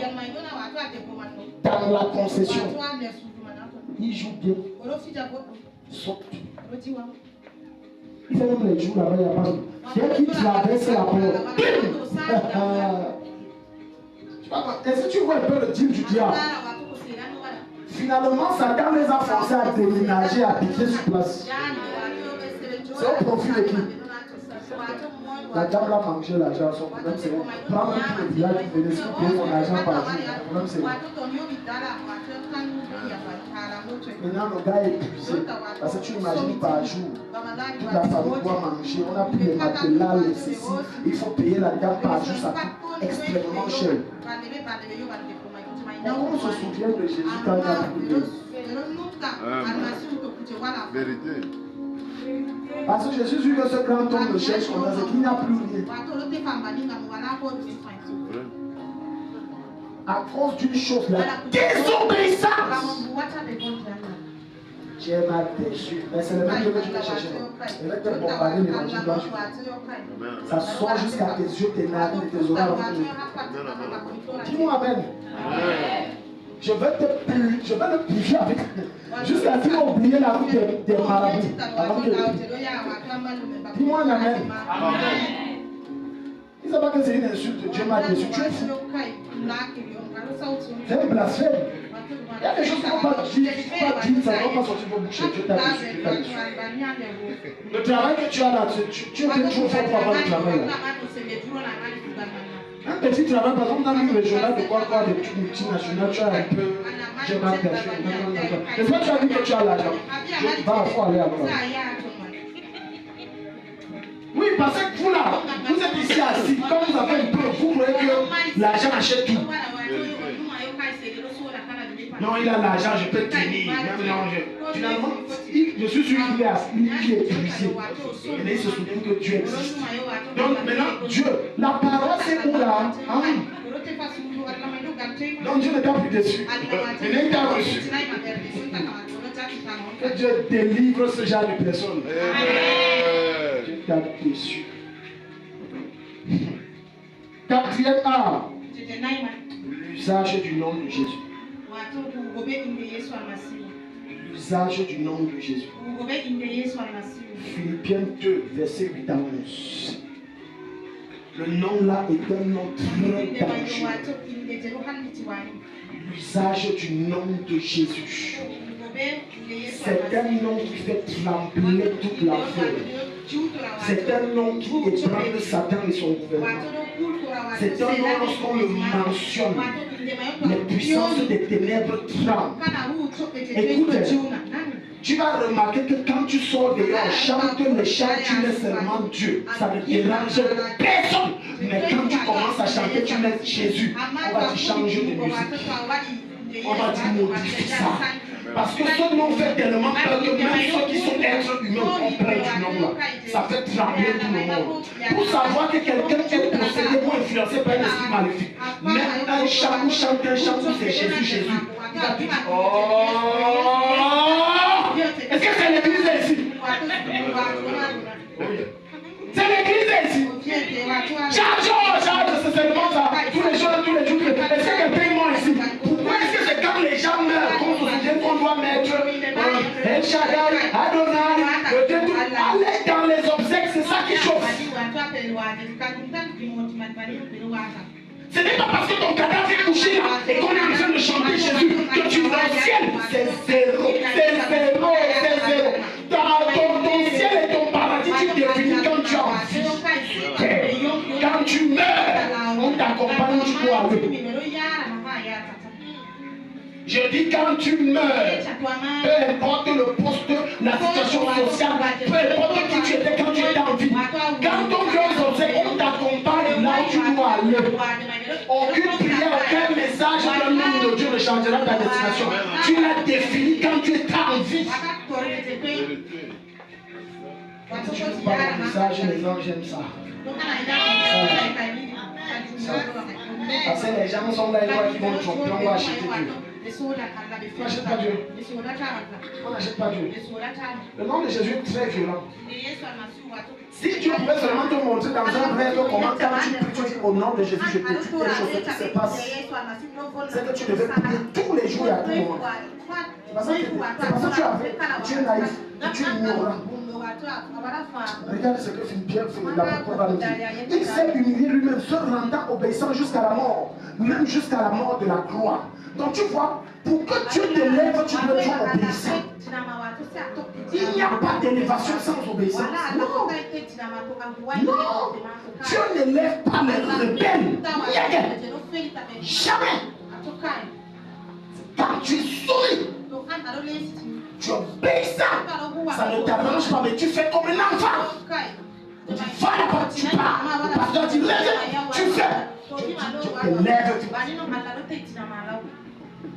dans la concession, il joue bien, saute. Il fait même les jours là-bas, il n'y a pas de. Dès qu'il traverse la porte, est-ce que tu vois un peu le deal du diable? Finalement, Satan les a forcés à déménager, à habiter sur place. C'est au profit de qui? La dame l'a mangé l'argent, son problème c'est prendre tout le village qui venait payer son argent par jour. Le problème c'est maintenant le gars est épuisé. Parce que tu imagines par jour, toute la famille doit manger, on a pris les matelas, les ceci, il faut payer la dame par jour, ça coûte extrêmement cher. On se souvient de Jésus quand il a prié. Vérité. Parce que Jésus vu que ce grand homme le cherche comme ça, c'est qu'il n'a plus rien. À cause d'une chose, la désobéissance. J'ai mal déçu. Mais c'est le même Dieu que tu vas chercher. Il va te bombarder l'évangile blanc. Ça sort jusqu'à tes yeux, tes narines et tes oreilles. Dis-moi Amen. Je vais le purifier avec. Jusqu'à ce qu'il a oublié la route des marabouts. Dis-moi un Amen. Il ne sait pas que c'est une insulte. Dieu m'a déçu. Tu es fou. C'est un blasphème. Il y a des choses qui ne vont pas dire, ça ne va pas sortir de vos bouches. Dieu t'a dessus. Le travail que tu as là, tu es trop fort pour avoir le travail là. Un petit travail, par exemple, dans le journal de quoi, des trucs multinationales, tu as un peu, j'ai mal perçu. Mais toi, tu as dit que tu as l'argent. Il faut aller à moi. Oui, parce que vous là, vous êtes ici assis, quand vous avez un peu, vous croyez que l'argent achète tout. Non, il a l'argent, je peux tenir. Finalement, je suis sûr qu'il est assis, il est utilisé. Et il se souvient que Dieu existe. Donc maintenant, Dieu, la parole c'est où là? Donc Dieu n'est pas plus déçu. Il n'est pas reçu. Que Dieu délivre ce genre de personnes. Dieu t'a déçu. Quatrième A. L'usage du nom de Jésus. L'usage du nom de Jésus. Philippiens 2, verset 8 à 11. Le nom là est un nom très dangereux. L'usage du nom de Jésus. C'est un nom qui fait trembler toute l'affaire. C'est un nom qui ébranle Satan et son gouvernement. C'est un nom lorsqu'on le mentionne, les puissances des ténèbres tremblent. Écoute, tu vas remarquer que quand tu sors dehors, chante les chants, tu laisses seulement Dieu. Ça ne dérange personne. Mais quand tu commences à chanter, tu laisses Jésus. On va te changer de musique. On va te modifier ça. Parce que ce nom fait tellement peur que même ceux qui sont êtres humains ont peur du nom là. Ça fait trembler tout le monde. Pour savoir que quelqu'un est possédé ou influencé par un esprit maléfique, même un chant ou chante un chant où c'est Jésus, Jésus, il va te dire oh! Est-ce que c'est l'église ici? C'est l'église ici. Charge, c'est seulement ça. Tous les jours. Est-ce que quelqu'un est mort ici? Pourquoi est-ce que c'est quand les gens meurent qu'on se souvient qu'on doit mettre El Shaddai, Adonai, le Dieu tout? Allez dans les obsèques, c'est ça qui chauffe. Ce n'est pas parce que ton cadavre est couché là et qu'on est en train de chanter Jésus que tu vas au ciel. C'est zéro. Ton ciel et ton paradis, tu définis quand tu as envie. Quand tu meurs, on t'accompagne, tu dois aller. Je dis quand tu meurs, peu importe le poste, la situation sociale, peu importe qui tu étais quand tu étais en vie. Quand ton cœur est obsèque, on t'accompagne là où tu dois aller. Aucune prière, aucun message d'un nom de Dieu ne changera ta destination. Tu l'as défini quand tu étais en vie. Si tu ne parles pas de message, les anges aiment ça. Parce que les gens sont là et qui vont tromper, on va acheter Dieu. On n'achète pas Dieu. On n'achète pas Dieu. Le nom de Jésus est très violent. Si Dieu pouvait seulement te montrer dans un rêve comment quand tu pries au nom de Jésus, je te dis quelque chose qui se passe. C'est que tu devais prier tous les jours et à tout moment. C'est parce que tu es naïf, tu es ignorant. Regarde ce que Philippiens fait, l'apôtre va nous dire. Il s'est humilié lui-même, se rendant obéissant jusqu'à la mort, même jusqu'à la mort de la croix. Donc tu vois, pour que Dieu te lève, tu dois être obéissant. Il n'y a pas d'élévation sans obéissance. Non. Dieu ne lève pas les rebelles. Jamais. Quand tu souris, tu obéis ça. Ça ne t'arrange pas, mais tu fais comme un enfant. Tu vas là-bas, tu pars. Le pasteur dit, lève, tu fais. Tu te lèves.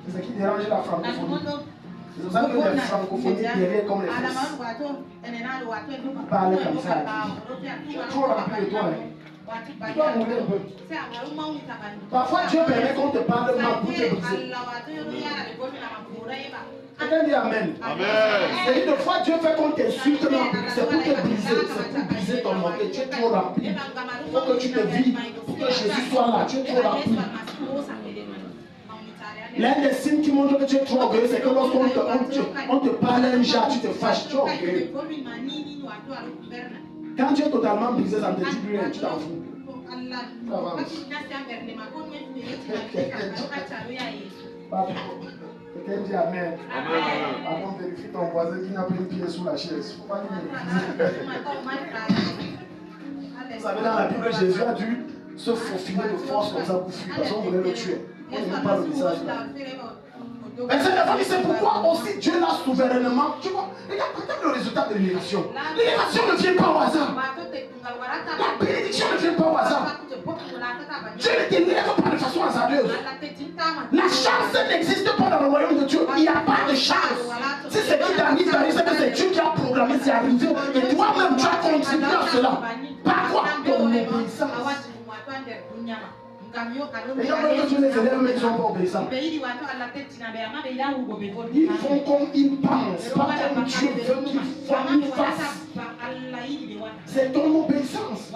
C'est ce qui dérange la francophonie. C'est pour ça que les francophonies derrière comme les fils. Parlez comme ça. Tu es trop rempli de toi. Tu dois mourir un peu. Parfois Dieu permet qu'on te parle mal pour te briser. Quelqu'un dit Amen. C'est une fois Dieu fait qu'on t'insulte, c'est pour te briser. C'est pour briser ton orgueil. Tu es trop rempli. Il faut que tu te vides. Pour que Jésus soit là. Tu es trop rempli. L'un des signes qui montre que tu es trop orgueilleux, c'est que lorsqu'on te parle un genre, tu te fâches. Tu es orgueilleux. Quand tu es totalement brisé, ça ne te dit plus rien, tu t'en fous. Quelqu'un dit Amen. Avant, vérifie ton voisin qui n'a pas une pied sous la chaise. Faut pas qu'il vérifie. Vous savez, dans la Bible, Jésus a dû se faufiler de force comme ça pour fuir parce qu'on voulait le tuer. On n'aime pas le message là. Mais c'est pourquoi aussi Dieu l'a souverainement. Tu vois, regarde le résultat de l'élévation. L'élévation ne vient pas au hasard. La bénédiction ne vient pas au hasard. Dieu ne t'élève pas de façon hasardeuse. La chance n'existe pas dans le royaume de Dieu. Il n'y a pas de chance. Si c'est qui t'a mis d'arriver, c'est que c'est Dieu qui a programmé, c'est arrivé. Et toi-même, tu as contribué à cela. Par quoi? Ton obéissance. Les gens veulent que Dieu les élève, mais ils sont pas obéissants. Ils font comme ils pensent, pas comme Dieu veut qu'ils fassent. C'est ton obéissance.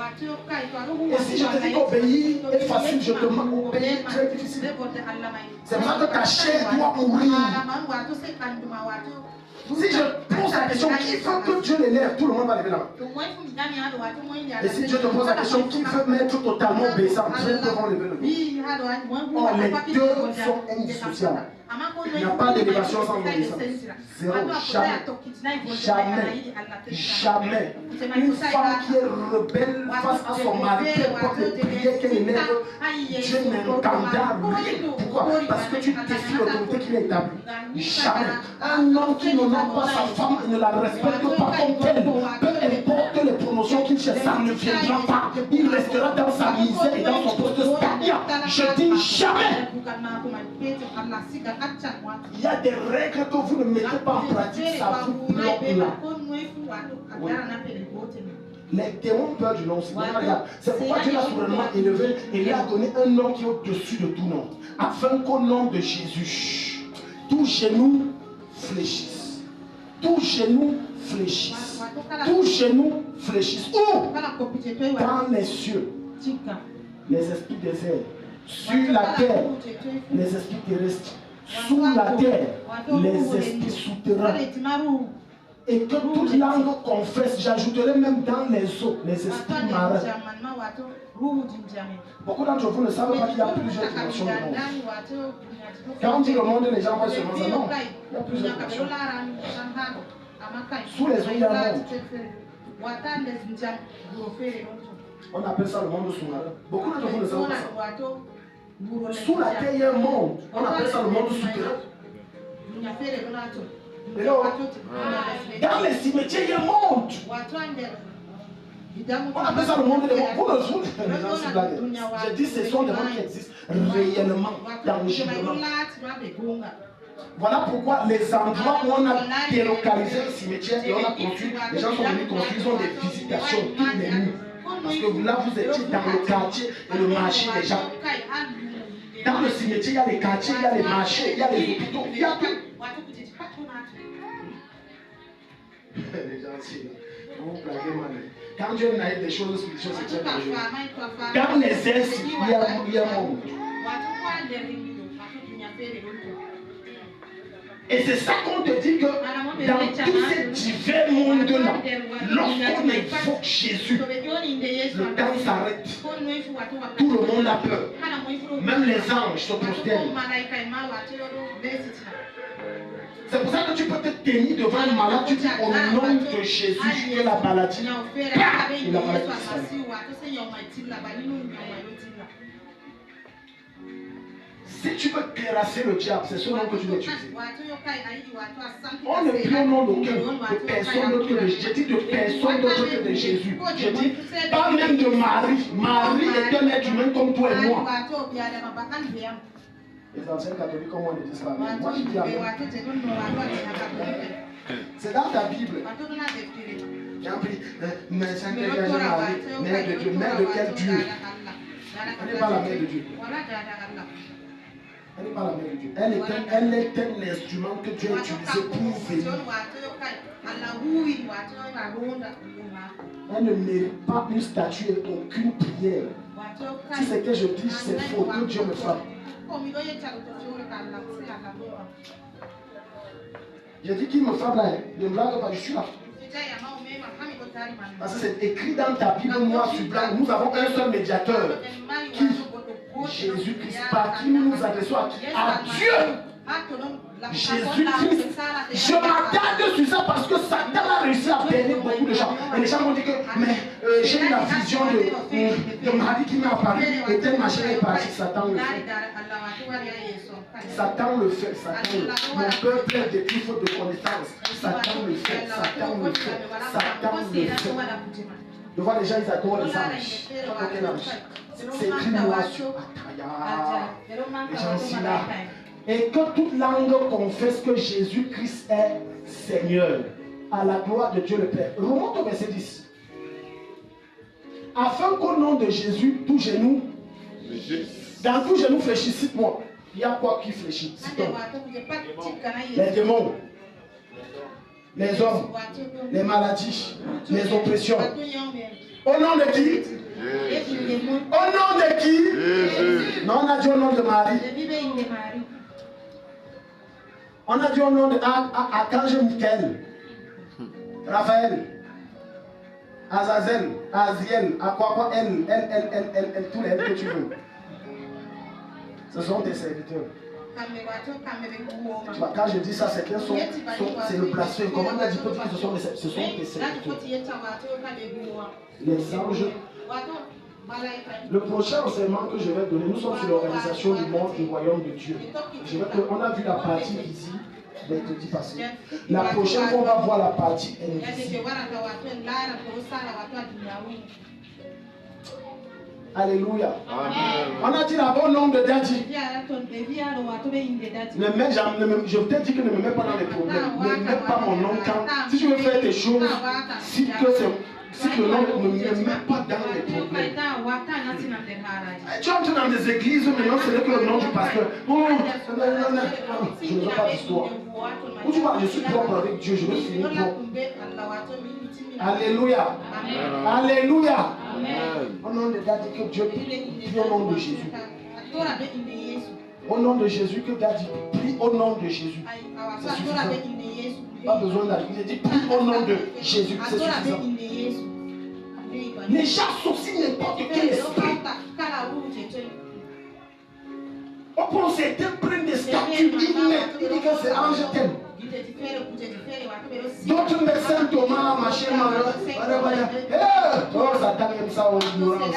Et si je te dis qu'obéir est facile, je te demande obéir très difficile. C'est pour ça que ta chair doit mourir. Si je pose la question, qui veut que Dieu l'élève, tout le monde va lever la main. Et si Dieu te pose la question, qui veut mettre totalement obéissant, Dieu vont lever le main. Or, les deux sont indissociables. Il n'y a pas d'élévation sans obéissance. Zéro, jamais. Jamais. Une femme qui est rebelle face à son mari, peu importe les prières qu'elle élève, Dieu n'entendra rien. Pourquoi? Parce que tu défies l'autorité qu'il a établie. Jamais. Un homme qui n'honore pas sa femme et ne la respecte pas comme telle, peu importe les promotions qu'il cherche, ça ne viendra pas. Il restera dans sa misère et dans son poste stagnant. Je dis jamais. Il y a des règles que vous ne mettez pas en pratique, ça vous bloque là. Oui. Les démons peur du nom. C'est pourquoi Dieu l'a souverainement élevé et il a donné un nom qui est au-dessus de tout nom. Afin qu'au nom de Jésus, tout genou fléchisse. Tout genou fléchisse. Tout genou fléchisse. Où? Dans les cieux, les esprits des airs. Sur la terre, les esprits terrestres. Sous la terre, les esprits souterrains. Et que toute langue confesse, j'ajouterai même dans les eaux, les esprits marins. Beaucoup d'entre vous ne savent pas qu'il y a plusieurs dimensions du monde. Quand on dit le monde, les gens voient seulement ça. Non, il y a plusieurs dimensions. Sous les eaux, il y a un monde. On appelle ça le monde sous-marin. Beaucoup d'entre vous ne savent pas ça. Sous la terre, il y a un monde. On appelle ça le monde souterrain. Dans les cimetières, il y a un monde. On appelle ça le monde des morts. Vous le jouez, les gens se blaguent. Je dis ce sont des mondes qui existent réellement dans le gouvernement. Voilà pourquoi les endroits où on a délocalisé le cimetière et on a construit, les gens sont venus construire, ils ont des visitations toutes les nuits. Parce que là, vous étiez dans le quartier et le marché des gens. Dans le cimetière, il y a les quartiers, il y a les marchés, il y a les hôpitaux, il y a tout. Les gens ici, vous blaguez mal. Quand Dieu n'a des choses spirituelles, c'est très dangereux. Dans les airs, il y a un monde. Et c'est ça qu'on te dit que dans tous ces divers mondes-là, lorsqu'on évoque Jésus, le temps s'arrête. Tout le monde a peur. Même les anges se prosternent. C'est pour ça que tu peux te tenir devant un malade, tu dis au nom de Jésus, que la maladie, et la maladie disparaît. Si tu veux terrasser le diable, c'est ce nom que tu dois utiliser. On ne prie au nom d'aucun, de personne d'autre que de Jésus. Je dis de personne d'autre que de Jésus. Je dis pas même de Marie. Marie est un être humain comme toi et moi. Les anciens catholiques, comme on le dit ça. Moi, je dis Amen. C'est dans ta Bible. J'ai appris, mais Sainte Vierge Marie, mère de Dieu. Mère de quel Dieu? Elle n'est pas la mère de Dieu. Elle n'est pas la mère de Dieu. Elle est un instrument que Dieu a utilisé pour venir. Elle ne mérite pas une statue et aucune prière. Si c'est que je dis, c'est faux, que Dieu me frappe. Je dis qu'il me frappe là, ne me blague pas, je suis là. Parce que c'est écrit dans ta Bible noir sur blanc. Nous avons un seul médiateur. Qui Jésus-Christ, par qui nous nous adressons à qui? À Dieu. Jésus-Christ. Je m'attarde sur ça parce que Satan a réussi à bénir beaucoup de gens. Et les gens vont dire que j'ai eu la vision de Marie qui m'a apparu et tel machin est parti. Satan le fait. Satan le fait. Satan le fait. Mon peuple est détruit faute de connaissance. Satan le fait. Satan le fait. Satan le fait. Devant les gens, ils adorent les anges. C'est écrit noir sur Ataya. Les gens sont là. Et que toute langue confesse que Jésus-Christ est Seigneur, à la gloire de Dieu le Père. Remonte au verset 10. Afin qu'au nom de Jésus, tout genou, dans tout genou fléchit, cite-moi. Il y a quoi qui fléchit? Les démons, les hommes, les maladies, les oppressions. Au nom de qui? Au nom de qui? Non, on a dit au nom de Marie. On a dit au nom de Archange Michael, Raphaël, Azazel, Aziel, elle, tous les L que tu veux. Ce sont tes serviteurs. Quand je dis ça, c'est le blasphème. Comment on a dit que ce sont tes serviteurs? Les anges. Le prochain enseignement que je vais donner, nous sommes sur l'organisation du monde du royaume de Dieu. On a vu la partie visible mercredi passé. La prochaine fois, on va voir la partie invisible. Alléluia. Amen. On a dit là-bas au nom de Daddy. Je t'ai dit que ne me mets pas dans les problèmes. Ne mets pas mon nom quand. Si tu veux faire tes choses, si le nom ne me met pas dans les problèmes. Tu entres dans des églises, maintenant ce n'est que le nom du pasteur. Je ne veux pas d'histoire. Où tu vas, je suis propre avec Dieu, je veux finir propre. Alléluia. Amen. Alléluia. Amen. Au nom de Daddy, que Dieu prie au nom de Jésus. Au nom de Jésus, que Daddy prie au nom de Jésus. C'est suffisant. Pas besoin d'aller. Il dit prie au nom de Jésus. C'est suffisant. Les gens aussi n'importe quel esprit. On prend certains prennent des statues, ils mettent, ils disent que c'est ange tel. D'autres médecins Thomas, machin, oh, Satan aime ça, ignorance.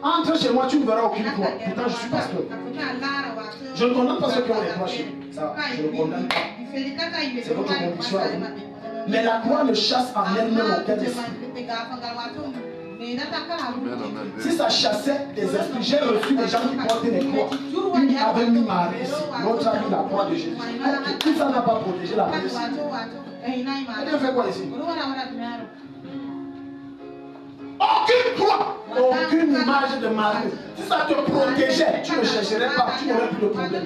Entre chez moi, tu ne verras aucune croix. Pourtant, je suis pasteur. Je ne condamne pas ceux qui ont les croix chez moi. Ça, je ne condamne pas. C'est votre conviction. Mais la croix ne chasse en elle-même aucun esprit. Si ça chassait des esprits, j'ai reçu des gens qui portaient des croix. Une avait mis Marie ici, l'autre a mis la croix de Jésus. Tout ça n'a pas protégé la paix ici. Elle a fait quoi ici? Aucune croix, aucune image de Marie. Si ça te protégeait, tu ne chercherais pas, tu n'aurais plus de problème.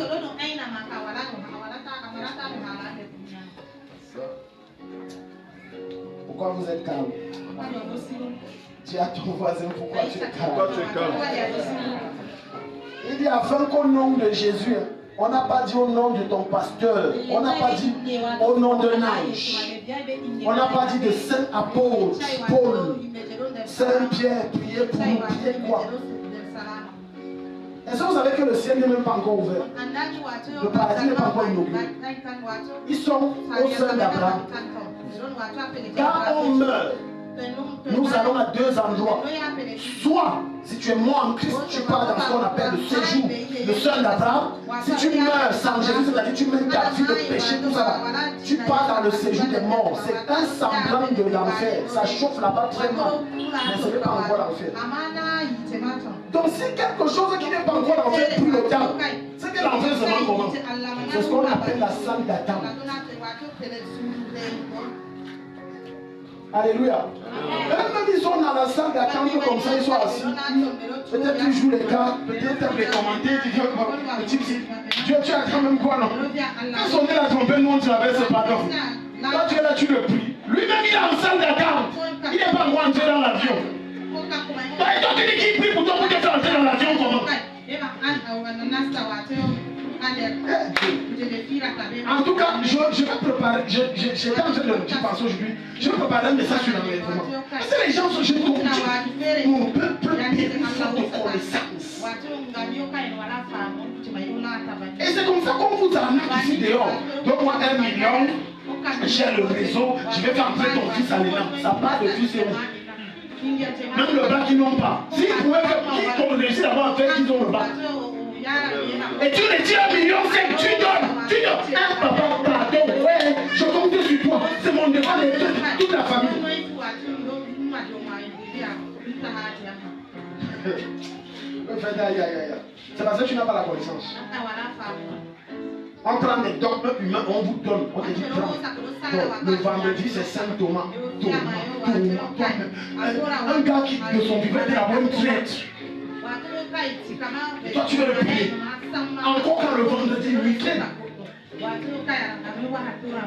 Pourquoi vous êtes calme? Dis à ton voisin pourquoi tu es calme. Il dit afin qu'au nom de Jésus, on n'a pas dit au nom de ton pasteur, on n'a pas dit au nom d'un ange, on n'a pas dit de saint apôtre, Paul, Saint Pierre, priez pour nous, priez quoi? Est-ce que vous savez que le ciel n'est même pas encore ouvert? Le paradis n'est pas encore inauguré. Ils sont au sein d'Abraham. Quand on meurt, nous allons à deux endroits. Soit, si tu es mort en Christ, tu pars dans ce qu'on appelle le séjour, le sein d'Abraham. Si tu meurs sans Jésus, c'est-à-dire tu mènes ta vie de péché, tout ça là, tu pars dans le séjour des morts. C'est un semblant de l'enfer. Ça chauffe là-bas très mal. Mais ce n'est pas encore l'enfer. Donc si quelque chose qui n'est pas encore l'enfer plus le temps, c'est que l'enfer se commence. C'est ce qu'on appelle la salle d'attente. Alléluia. Même ils sont dans la salle d'attente comme ça, ils sont assis. Peut-être ils jouent les cartes, peut-être les commentaires. Dieu, tu as quand même quoi, non? Quand sonner la trompette, nous on traverse, pardon. Quand tu es là, tu le pries. Lui-même, il est en salle d'attente. Il n'est pas encore entré dans l'avion. Et toi, tu dis qu'il prie pour toi pour te faire entrer dans l'avion comment? En tout cas, je vais préparer, j'étais en train de penser aujourd'hui, je vais préparer un message sur l'enlèvement. Parce que les gens sont chez nous, mon peuple périt faute de connaissance. Et c'est comme ça qu'on vous arnaque ici dehors. Donne-moi 1 million, j'ai le réseau, je vais faire entrer ton fils à l'élan. Ça part de fils et même le bac, ils n'ont pas. S'ils pouvaient faire, qui ont réussi à avoir fait qu'ils ont le bac. Et tu les dis 1,5 million, tu donnes. Un papa, pardon, ouais, je compte sur toi. C'est mon devoir de toute la famille. C'est parce que tu n'as pas la connaissance. Entre un dogme humain, on vous donne. On te dit, prends. Le vendredi, c'est Saint Thomas. Un gars qui, de son vivant, est la bonne traite. Et toi, tu veux le payer. Encore quand le vendredi, le week-end.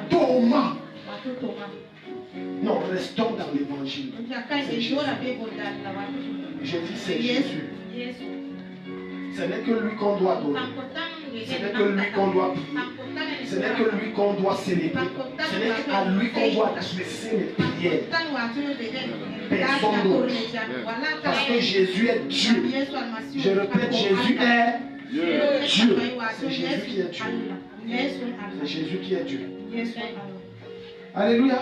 Thomas. Non, restons dans l'évangile. C'est Jésus. Je dis, c'est Jésus. Ce n'est que lui qu'on doit donner. Ce n'est que lui qu'on doit prier. Ce n'est que lui qu'on doit célébrer. Ce n'est qu'à lui qu'on doit adresser les prières. Personne d'autre. Parce que Jésus est Dieu. Je répète, Jésus est Dieu. C'est Jésus qui est Dieu. C'est Jésus qui est Dieu. Alléluia.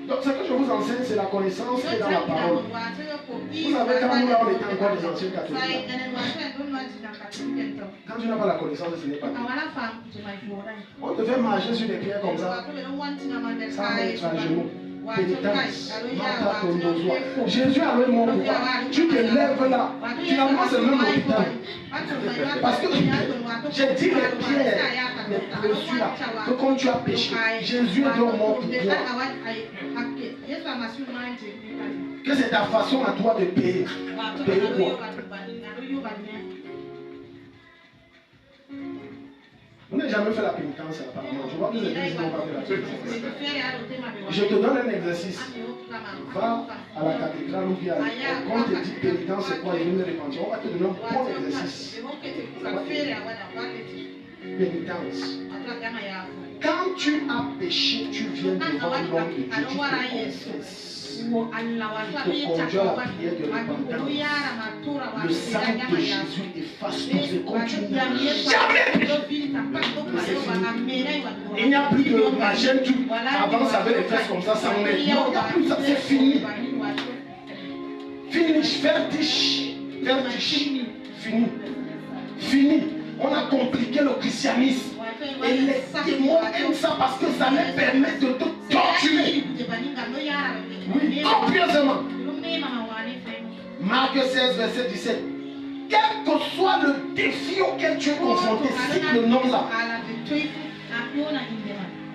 Donc ce que je vous enseigne, c'est la connaissance qui est dans la parole. Vous savez, quand nous là, on était encore des anciens catholiques. Quand tu n'as pas la connaissance, ce n'est pas tout. On te fait marcher sur des pierres comme ça, sans mettre à genoux. Pénitence, Jésus a le mot pourquoi. Tu te lèves là. Finalement, c'est le même hôpital. Parce que j'ai dit les pierres, les blessures là, que quand tu as péché, Jésus est mort pour toi. Que c'est ta façon à toi de payer. Payer quoi? Vous n'avez jamais fait la pénitence apparemment. Je vois que les églises n'ont pas fait la pénitence. Je te donne un exercice. Va à la cathédrale ou bien quand on te dit pénitence, c'est quoi? Il me repentir. On va te donner un bon exercice. Pénitence. Quand tu as péché, tu viens devant l'homme de Dieu, tu te confesses. Tu te conduis à la prière de repentance. Le sang de Jésus efface tout ce que tu n'as jamais péché. Il n'y a plus de magène, tout. Avant, ça avait les fesses comme ça, sans mettre. Non, il n'y a plus ça, c'est fini. Finish, fertiche. Fini. Fini. On a compliqué le christianisme. Et les démons aiment ça parce que ça les permet de te torturer. Oui, copieusement. Marc 16, verset 17. Quel que soit le défi auquel tu es confronté, cite le nom là.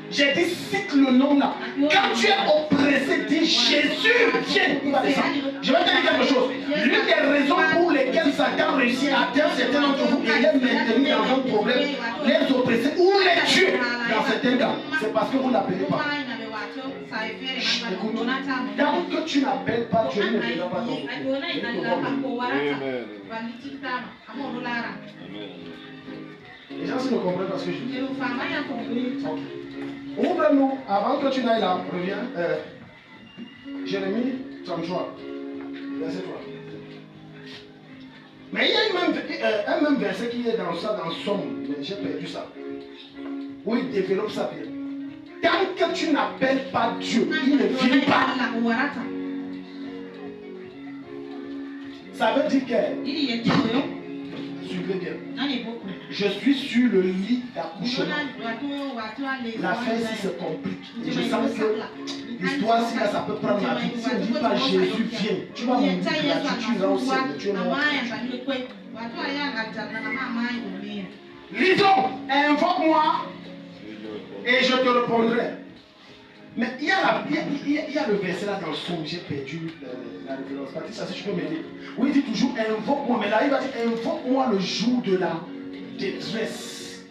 J'ai dit cite le nom là. Quand tu es oppressé, dis Jésus, viens, il va descendre. Je vais te dire quelque chose. L'une des raisons pour lesquelles Satan réussit à atteindre certains d'entre vous et les maintenir dans un problème, les oppresser ou les tuer dans certains cas, c'est parce que vous n'appelez pas. Écoute, tant que tu n'appelles pas, Dieu ne fera pas ton Les gens ne comprennent pas ce que je dis. Ouvre-nous, avant que tu n'ailles là, reviens. Jérémie 33, verset 3. Mais il y a un même verset qui est dans ça, dans Somme, mais j'ai perdu ça. Où il développe ça bien. Tant que tu n'appelles pas Dieu, il ne vient pas. Ça veut dire que, suivez bien, je suis sur le lit d'accouchement. L'affaire si se complique. Et je sens que l'histoire si là, ça peut prendre ma vie. Si on ne dit pas Jésus viens, tu vas mourir là, tu iras au ciel, tu es mort. Lisons, invoque-moi et je te répondrai. Mais il y a le verset là dans le Somme, j'ai perdu la référence. Ça, si tu peux m'aider. Oui, il dit toujours invoque-moi, mais là il va dire invoque-moi le jour de la détresse.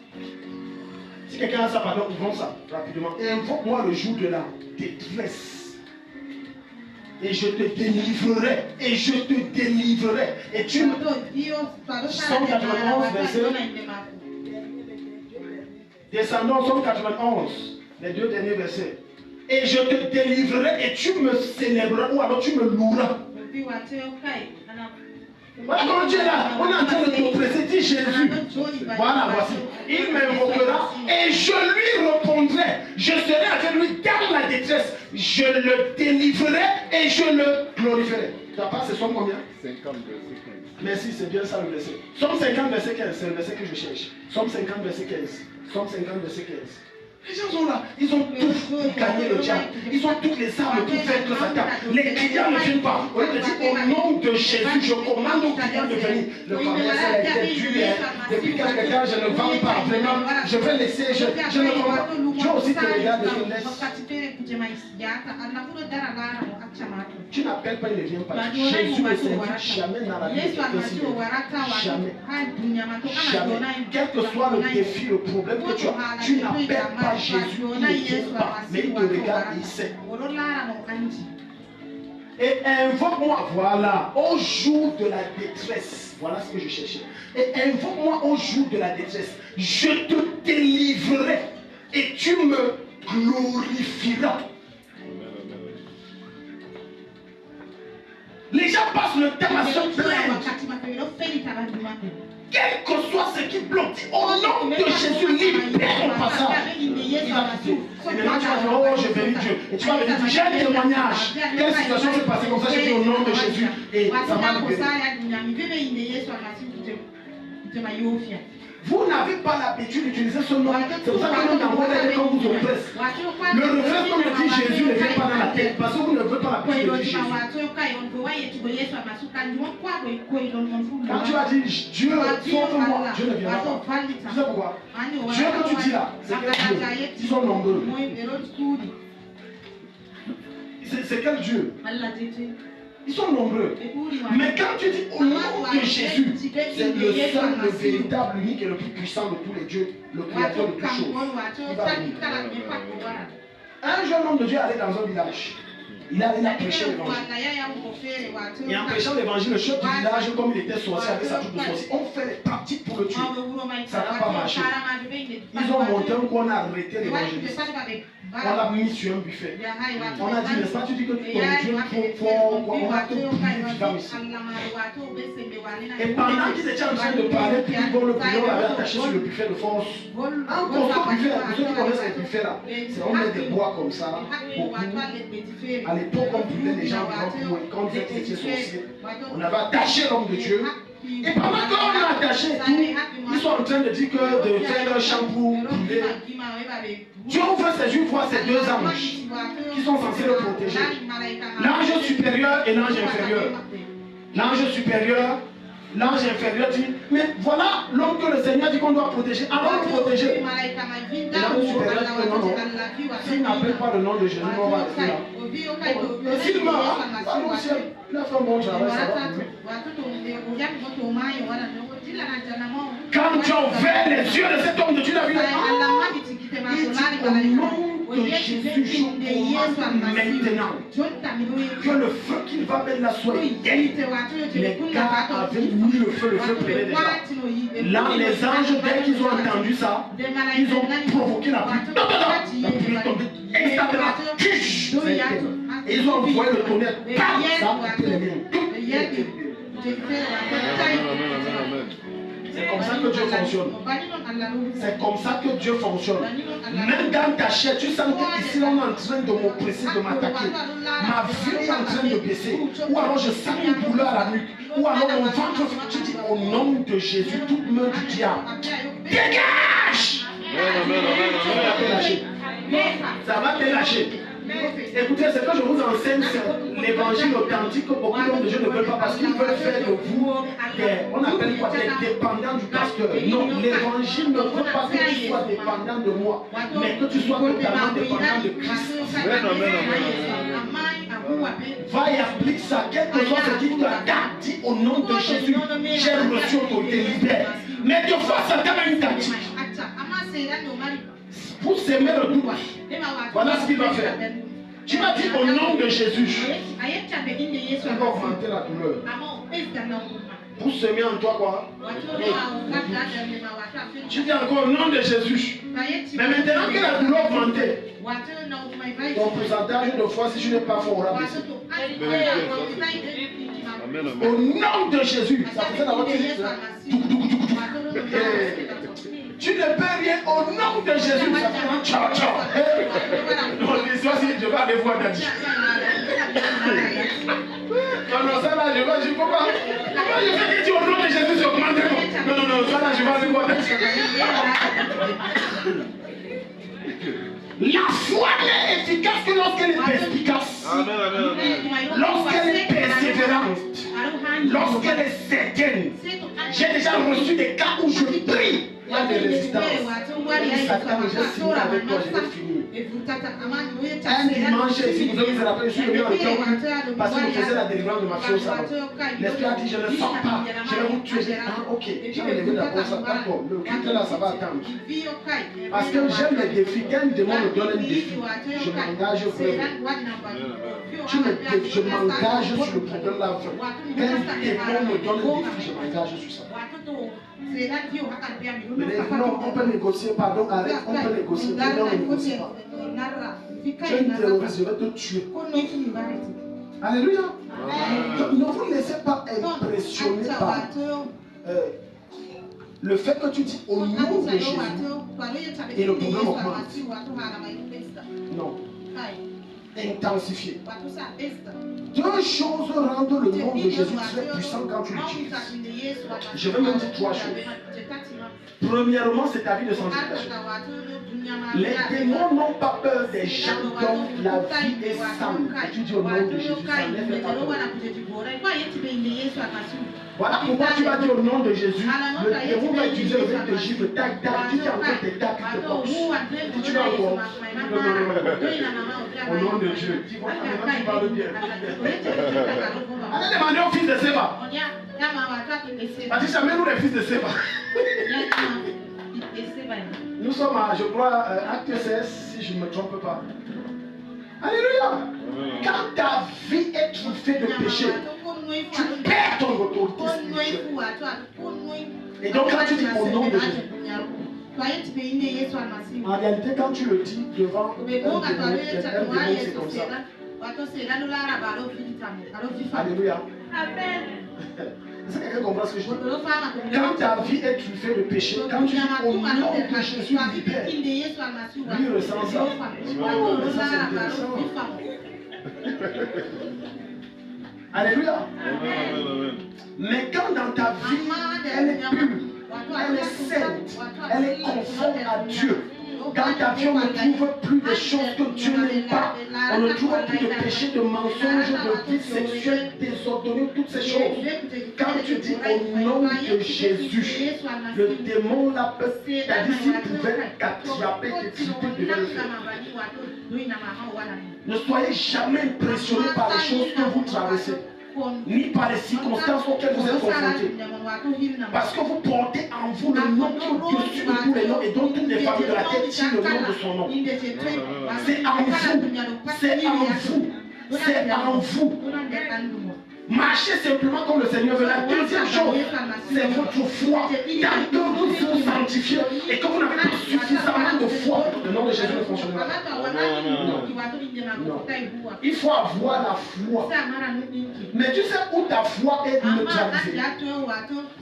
Si quelqu'un a ça, pardon, ouvrons ça rapidement. Invoque-moi le jour de la détresse. et je te délivrerai, et je te délivrerai. Et tu me... 191 verset. Descendons, Somme 91, les 2 derniers versets. Et je te délivrerai et tu me célébreras, ou alors tu me loueras. Voilà comment tu es là, on est en train de t'oppresser, dit Jésus. Voilà, voici. Il m'invoquera et je lui répondrai. Je serai avec lui dans la détresse. Je le délivrerai et je le glorifierai. Ta part, c'est Somme combien? 50, verset 15. Merci, c'est bien ça le verset. Somme 50, verset 15, c'est le verset que je cherche. Somme 50, verset 15. Somme 50, verset 15. Les gens sont là, ils ont tout pour gagner le diable. Ils ont toutes les armes pour faire que Satan. Les clients ne viennent pas. On leur dit au nom de Jésus, je commande aux clients de venir. Le commerce a été dur. Depuis quelque temps, je ne vends pas. Vraiment, je vais laisser. Je ne vends pas. Dieu aussi te regarde et te laisse. Tu n'appelles pas, il ne vient pas. Jésus ne s'invite jamais dans la vie de quelqu'un. Jamais. Jamais. Quel que soit le défi, le problème que tu as, tu n'appelles pas Jésus, il ne vient pas. Mais il te regarde, il sait. Et invoque-moi, voilà, au jour de la détresse. Voilà ce que je cherchais. Et invoque-moi au jour de la détresse. Je te délivrerai et tu me glorifieras. Les gens passent le temps à se plaindre. Quel que soit ce qui bloque, au nom de Jésus, libère mon passage. Il va quitter. Et maintenant tu vas dire, oh, je bénis Dieu. Et tu vas me dire, j'ai un témoignage. Quelle situation s'est passée comme ça? J'ai dit au nom de Jésus. Et ça m'a libéré. Vous n'avez pas l'habitude d'utiliser ce nom. C'est pour ça que même dans vos rêves, quand vous oppresse, le refrain comme le dit Jésus ne vient pas dans la tête. Parce que vous ne voulez pas l'habitude de dire Jésus. Quand tu as dit Dieu, sauve-moi, Dieu ne viendra pas. Tu sais pourquoi? Dieu que tu dis là, c'est quel Dieu? Ils sont nombreux. C'est quel Dieu? Ils sont nombreux. Mais quand tu dis au nom de Jésus, c'est le seul, le véritable, l'unique et le plus puissant de tous les dieux, le créateur de toutes choses. Il va venir. Un jeune homme de Dieu allait dans un village. Il a prêché l'évangile. Et en prêchant l'évangile, le chef du village, comme il était sorcier avec sa troupe de sorciers, ont fait les pratiques pour le tuer. Ça n'a pas marché. Ils ont monté un coup, on a arrêté l'évangéliste. On l'a mis sur un buffet. On a dit, n'est-ce pas, tu dis que ton Dieu est trop fort, on va te prier vivant ici. Et pendant qu'ils étaient en train de parler, puis le prion l'avait attaché sur le buffet de force. Un costaud buffet, pour ceux qui connaissent les buffets là, c'est on met des bois comme ça, beaucoup. À l'époque, on brûlait les gens vivants quand ils étaient sorciers. On avait attaché l'homme de Dieu. Et pendant qu'on l'a attaché et tout, ils sont en train de dire que de faire un shampoo brûlé. Dieu ouvre ses yeux, voit ces deux anges qui sont censés le protéger. L'ange supérieur et l'ange inférieur. L'ange supérieur, l'ange inférieur dit, mais voilà l'homme que le Seigneur dit qu'on doit protéger. Allons le protéger. Et l'ange supérieur dit que non, non. S'il n'appelle pas le nom de Jésus, on va rester là. Et s'il meurt, allons au ciel. Il a fait un bon travail, ça va pour lui. Quand tu as ouvert les yeux de cet homme de Dieu, la vie de au nom de Jésus, je commande maintenant que le feu qu'il va mettre là soit éteint. Les gars avaient mis le feu prenait déjà. Là, les anges, dès qu'ils ont entendu ça, ils ont provoqué la pluie. La pluie est tombée instantanément. Et ils ont envoyé le tonnerre. Ça a coupé les miens. C'est comme ça que Dieu fonctionne. C'est comme ça que Dieu fonctionne. Même dans ta chair, tu sens qu'ici on est en train de m'oppresser, de m'attaquer. Ma vie est en train de baisser. Ou alors je sens une douleur à la nuque. Ou alors mon ventre, tu dis au nom de Jésus, toute main du diable. Dégage! Ça va te lâcher. Écoutez, ce que je vous enseigne, c'est l'évangile authentique que beaucoup d'hommes de Dieu ne veulent pas parce qu'ils veulent faire de vous on appelle quoi, des dépendants du pasteur. Non, l'évangile ne veut pas que tu sois dépendant de moi, mais que tu sois totalement dépendant de Christ. Va et applique ça, quel que soit ce qui t'a dit au nom de Jésus. J'ai reçu autorité, libère. Mais des fois, ça t'amène une tactique. Pour s'aimer le doute, voilà ce qu'il va faire. Tu vas dire au nom de Jésus, va augmenter la douleur. Pour semer en toi quoi? Tu dis encore au nom de Jésus. Mais maintenant que la douleur augmente, ton pourcentage de foi, si je n'ai pas foi, aura baissé. Au nom de Jésus, ça faisait d'abord tu ne peux rien au nom de Jésus. Ça fait ciao, ciao. Non, l'histoire, si je vais aller voir Dadi. Non, ça là, je ne peux pas. Je vais dire au nom de Jésus, je augmente. Non, ça là, je vais aller voir Dadi. La foi n'est efficace que lorsqu'elle est perspicace. Lorsqu'elle est persévérante. Lorsqu'elle est certaine. J'ai déjà reçu des cas où je prie. Il y a des résistances. Et Satan, j'ai signé avec toi, je vais finir. Un dimanche, ici, vous avez rappelé, je suis venu en temps parce que je faisais la délivrance de ma fille au salon. L'esprit a dit, je ne sens pas, je vais vous tuer. Ah, ok, j'ai levé la porte, d'accord, le culte là, ça va attendre. Parce que j'aime les défis. Quand un démon me donne un défi, je m'engage pour le. Je m'engage sur le problème là. Quand un démon me donne un défi, je m'engage sur ça. Mais non, on peut négocier, pardon, arrête, on peut négocier. Non, on ne négocie pas. Tu es une terroriste, je vais te tuer. Alléluia. Donc, ne vous laissez pas impressionner par le fait que tu dis au nom de Jésus et le problème augmente. Non. Intensifier. Deux choses rendent le nom de Jésus très puissant quand tu l'utilises. Je vais même dire trois choses. Premièrement, c'est ta vie de sanctification. Les démons n'ont pas peur des gens dont la vie est saine. Et tu dis au nom de Jésus, ça ne fait pas peur. Voilà pourquoi tu vas dire au nom de Jésus, le démon va utiliser le fait de gifle, tac, tac, tu dis encore des tacs de boxe. Tu vas encore. Au nom de Dieu. Tu parles bien. Allez demander au fils de Séba. Patricia, mets-nous les fils de Séba. Nous sommes à, je crois, acte 16, si je ne me trompe pas. Alléluia. Quand ta vie est truffée de péché, tu perds ton autorité spirituelle. Et donc quand tu dis au nom de Jésus, en réalité quand tu le dis devant un démon, c'est comme ça. Alléluia. Amen. Est-ce que quelqu'un comprend ce que je dis? Quand ta vie est truffée de péché, quand tu dis au nom de Jésus, lui ressent ça. Oh, ça c'est intéressant. Alléluia. Amen. Mais quand dans ta vie, elle est pure, elle est sainte, elle est conforme à Dieu. Quand ta vie, on ne trouve plus de choses que Dieu n'aime pas. On ne trouve plus de péché, de mensonges, de vie sexuelle, désordonnée, toutes ces choses. Quand tu dis au nom de Jésus, le démon l'a peur. C'est-à-dire s'il pouvait t'attraper, t'exciter, devait le faire. Ne soyez jamais impressionné par les choses que vous traversez, ni par les circonstances auxquelles vous êtes confrontés. Parce que vous portez en vous le nom qui est au-dessus de tous les noms et dont toutes les familles de la terre tirent le nom de son nom. C'est en vous. C'est en vous. C'est en vous. Marchez simplement comme le Seigneur veut. La deuxième chose, c'est votre foi. Tant que vous vous sanctifiez et que vous n'avez pas suffisamment de foi, le nom de Jésus ne fonctionnera pas. Non. Il faut avoir la foi. Mais tu sais où ta foi est neutralisée.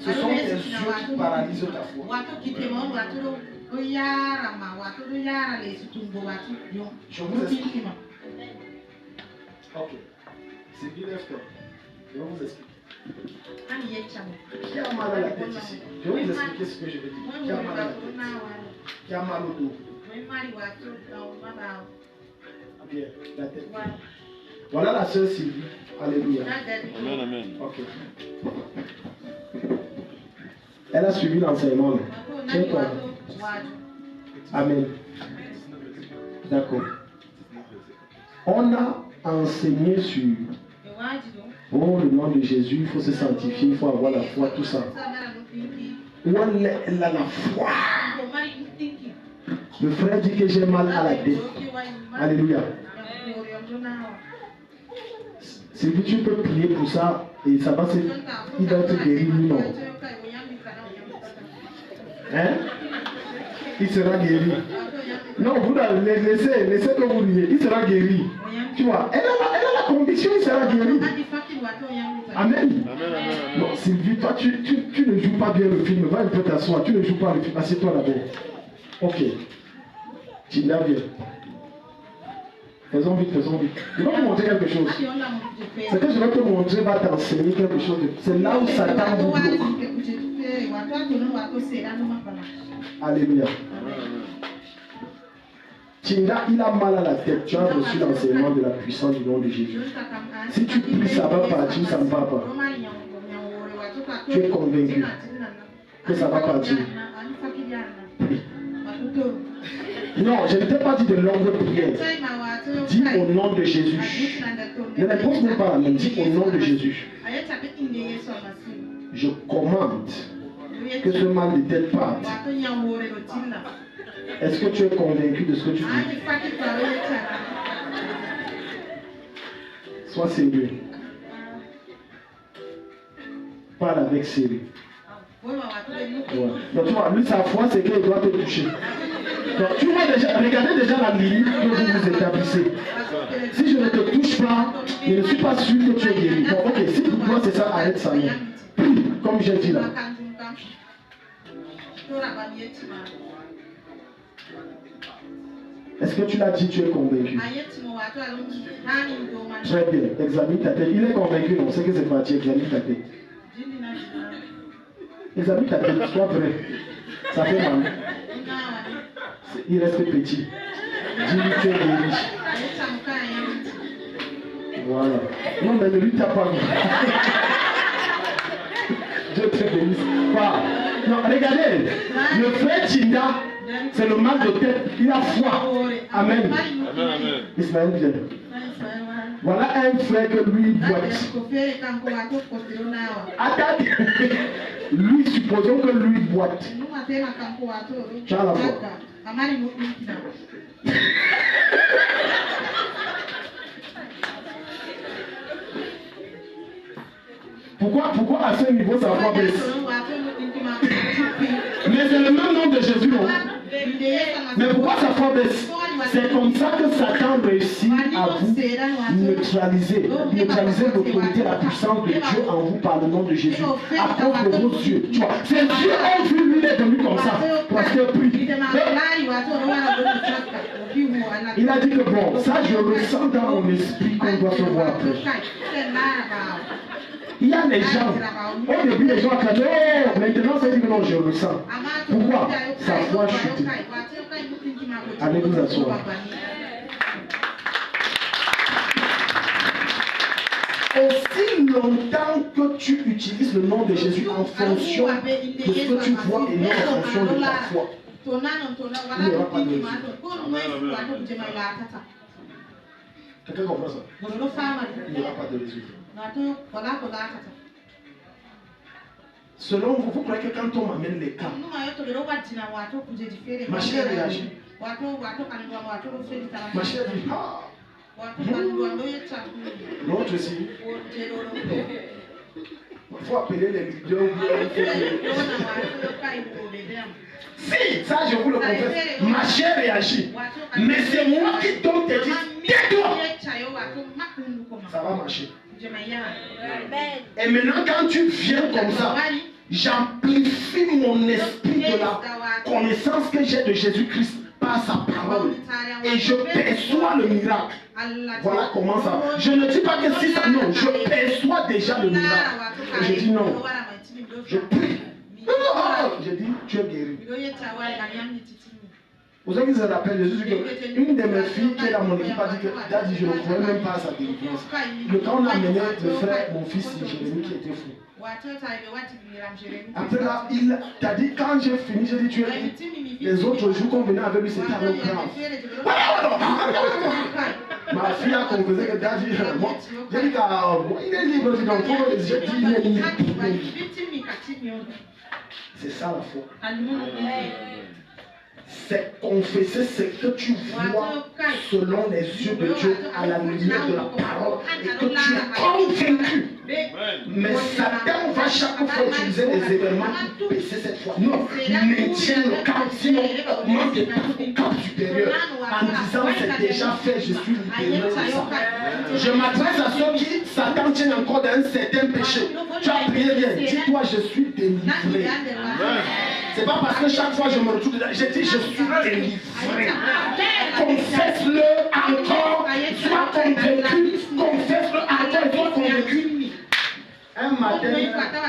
Ce sont tes yeux qui paralysent ta foi. Je vous explique. Ok. C'est bien fait. Je vais vous expliquer. Qui a mal à la tête ici? Je vais vous expliquer ce que je vais dire. Qui a mal à la tête? Qui a mal au dos? Bien, la tête. Voilà la sœur Sylvie. Alléluia. Amen, amen. Ok. Elle a suivi l'enseignement. Tiens-toi. Amen. D'accord. On a enseigné sur oh, le nom de Jésus, il faut se sanctifier, il faut avoir la foi, tout ça. Où elle a la foi. Le frère dit que j'ai mal à la tête. Alléluia. Sylvie, tu peux prier pour ça et ça va se... Il va être guéri, lui, non. Hein? Il sera guéri. Non, vous laissez que vous riez. Il sera guéri. Tu vois, elle a la conviction, il sera guéri. Amen. Non, Sylvie, toi, tu ne joues pas bien le film. Va un peu t'asseoir. Tu ne joues pas le film. Assieds-toi d'abord. Ok. Tinda, viens. Faisons vite. Je vais te montrer quelque chose. Ce que je vais te montrer va t'enseigner quelque chose. C'est là où Satan vous bloque. Alléluia. Tinda, il a mal à la tête. Tu as reçu l'enseignement de la puissance du nom de Jésus. Si tu pries, ça va partir, ça ne va pas. Tu es convaincu que ça va partir. Non, je ne t'ai pas dit de longue prière. Dis au nom de Jésus. Ne réponds pas, mais dis au nom de Jésus. Je commande que ce mal de tête parte. Est-ce que tu es convaincu de ce que tu dis? Sois sérieux. Parle avec sérieux. Ouais. Donc tu vois, lui sa foi c'est qu'il doit te toucher. Donc tu vois déjà, regardez déjà la limite que vous vous établissez. Si je ne te touche pas, je ne suis pas sûr que tu es guéri. Bon ok, si pour toi c'est ça, arrête ça. Prie, comme j'ai dit là. Est-ce que tu l'as dit, tu es convaincu? Très bien, examine ta tête. Il est convaincu, non? C'est que c'est parti, examine ta tête. Examine ta tête, sois vrai. Ça fait mal. Il reste petit. Dis-lui tu es guéri. Voilà. Non, mais ne lui tape pas. Dieu te bénisse. Non, regardez. Le frère Tinda, c'est le mal de tête. Il a foi. Amen. Ismaël vient. Voilà un frère que lui boite. Attends. Lui, supposons que lui boite. Tu as la foi. Pourquoi à ce niveau sa foi baisse? Mais c'est le même nom de Jésus, non? Mais pourquoi sa foi baisse? C'est comme ça que Satan réussit à vous neutraliser l'autorité, la puissance de Dieu en vous par le nom de Jésus. À cause de vos yeux. Tu vois, ces yeux ont vu, lui, il est venu comme ça. Parce que prie. Il a dit que bon, ça je ressens dans mon esprit qu'on doit se voir après. Il y a des gens, au début les gens acclament, oh, maintenant c'est dit que non, je ressens. Pourquoi? Sa foi chute. Allez vous asseoir. Aussi longtemps que tu utilises le nom de Jésus en fonction de ce que tu vois et non en fonction de ta foi, il n'y aura pas de résultat. Quelqu'un comprend ça? Il n'y aura pas de résultat. Selon vous, vous croyez que quand on m'amène les cas, ma chère réagit. Ma chère dit, ah, l'autre aussi. Il faut appeler les leaders. Si, ça je vous le confesse, ma chère réagit. Mais c'est moi qui donc te dis, tais-toi. Ça va marcher. Et maintenant quand tu viens comme ça, j'amplifie mon esprit de la connaissance que j'ai de Jésus-Christ par sa parole. Et je perçois le miracle. Voilà comment ça. Je ne dis pas que si ça, non, je perçois déjà le miracle. Et je dis non. Je prie. Je dis, tu es guéri. Vous savez que ça rappelle, Jésus dit que une de mes filles qui est dans mon équipe a dit que Daddy, je ne croyais même pas à sa délivrance. Le quand on a amené le frère, mon fils Jérémie qui était fou. Après là, il t'a dit, quand j'ai fini, j'ai dit, tu es les autres jours qu'on venait avec lui, c'était un grave. Ma fille a confessé que Daddy, j'ai dit qu'il est libre, j'ai dit, il est libre. C'est ça la foi. c'est confesser ce que tu vois selon les yeux de Dieu à la lumière de la parole et que tu es convaincu. Mais Satan va chaque fois utiliser des événements pour baisser cette foi. Non, maintiens le cap, sinon augmente au cap supérieur en disant c'est déjà fait, je suis libéré de ça. Je m'adresse à ceux qui Satan tient encore dans un certain péché. Tu as prié bien, dis-toi je suis délivré. C'est pas parce que chaque fois je me retrouve dedans, je dis je suis délivré. Confesse-le encore, sois convaincu, confesse-le encore, sois convaincu. Un matin,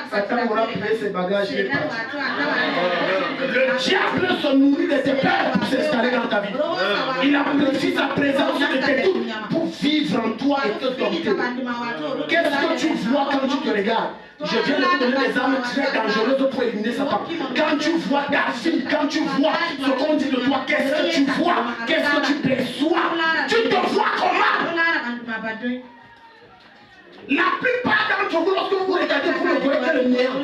Satan aura pris ses bagages et est parti. Le diable se nourrit de tes peurs pour s'installer dans ta vie. Il apprécie sa présence de tes doutes pour vivre en toi et te dompter. Qu'est-ce que tu vois quand tu te regardes? Je viens de te donner des armes très dangereuses pour éliminer Satan. Quand tu vois ta fille, quand tu vois ce qu'on dit de toi, qu'est-ce que tu vois? Qu'est-ce que tu perçois? Tu te vois comment? La plupart d'entre vous, lorsque vous regardez, vous ne voyez que le néant.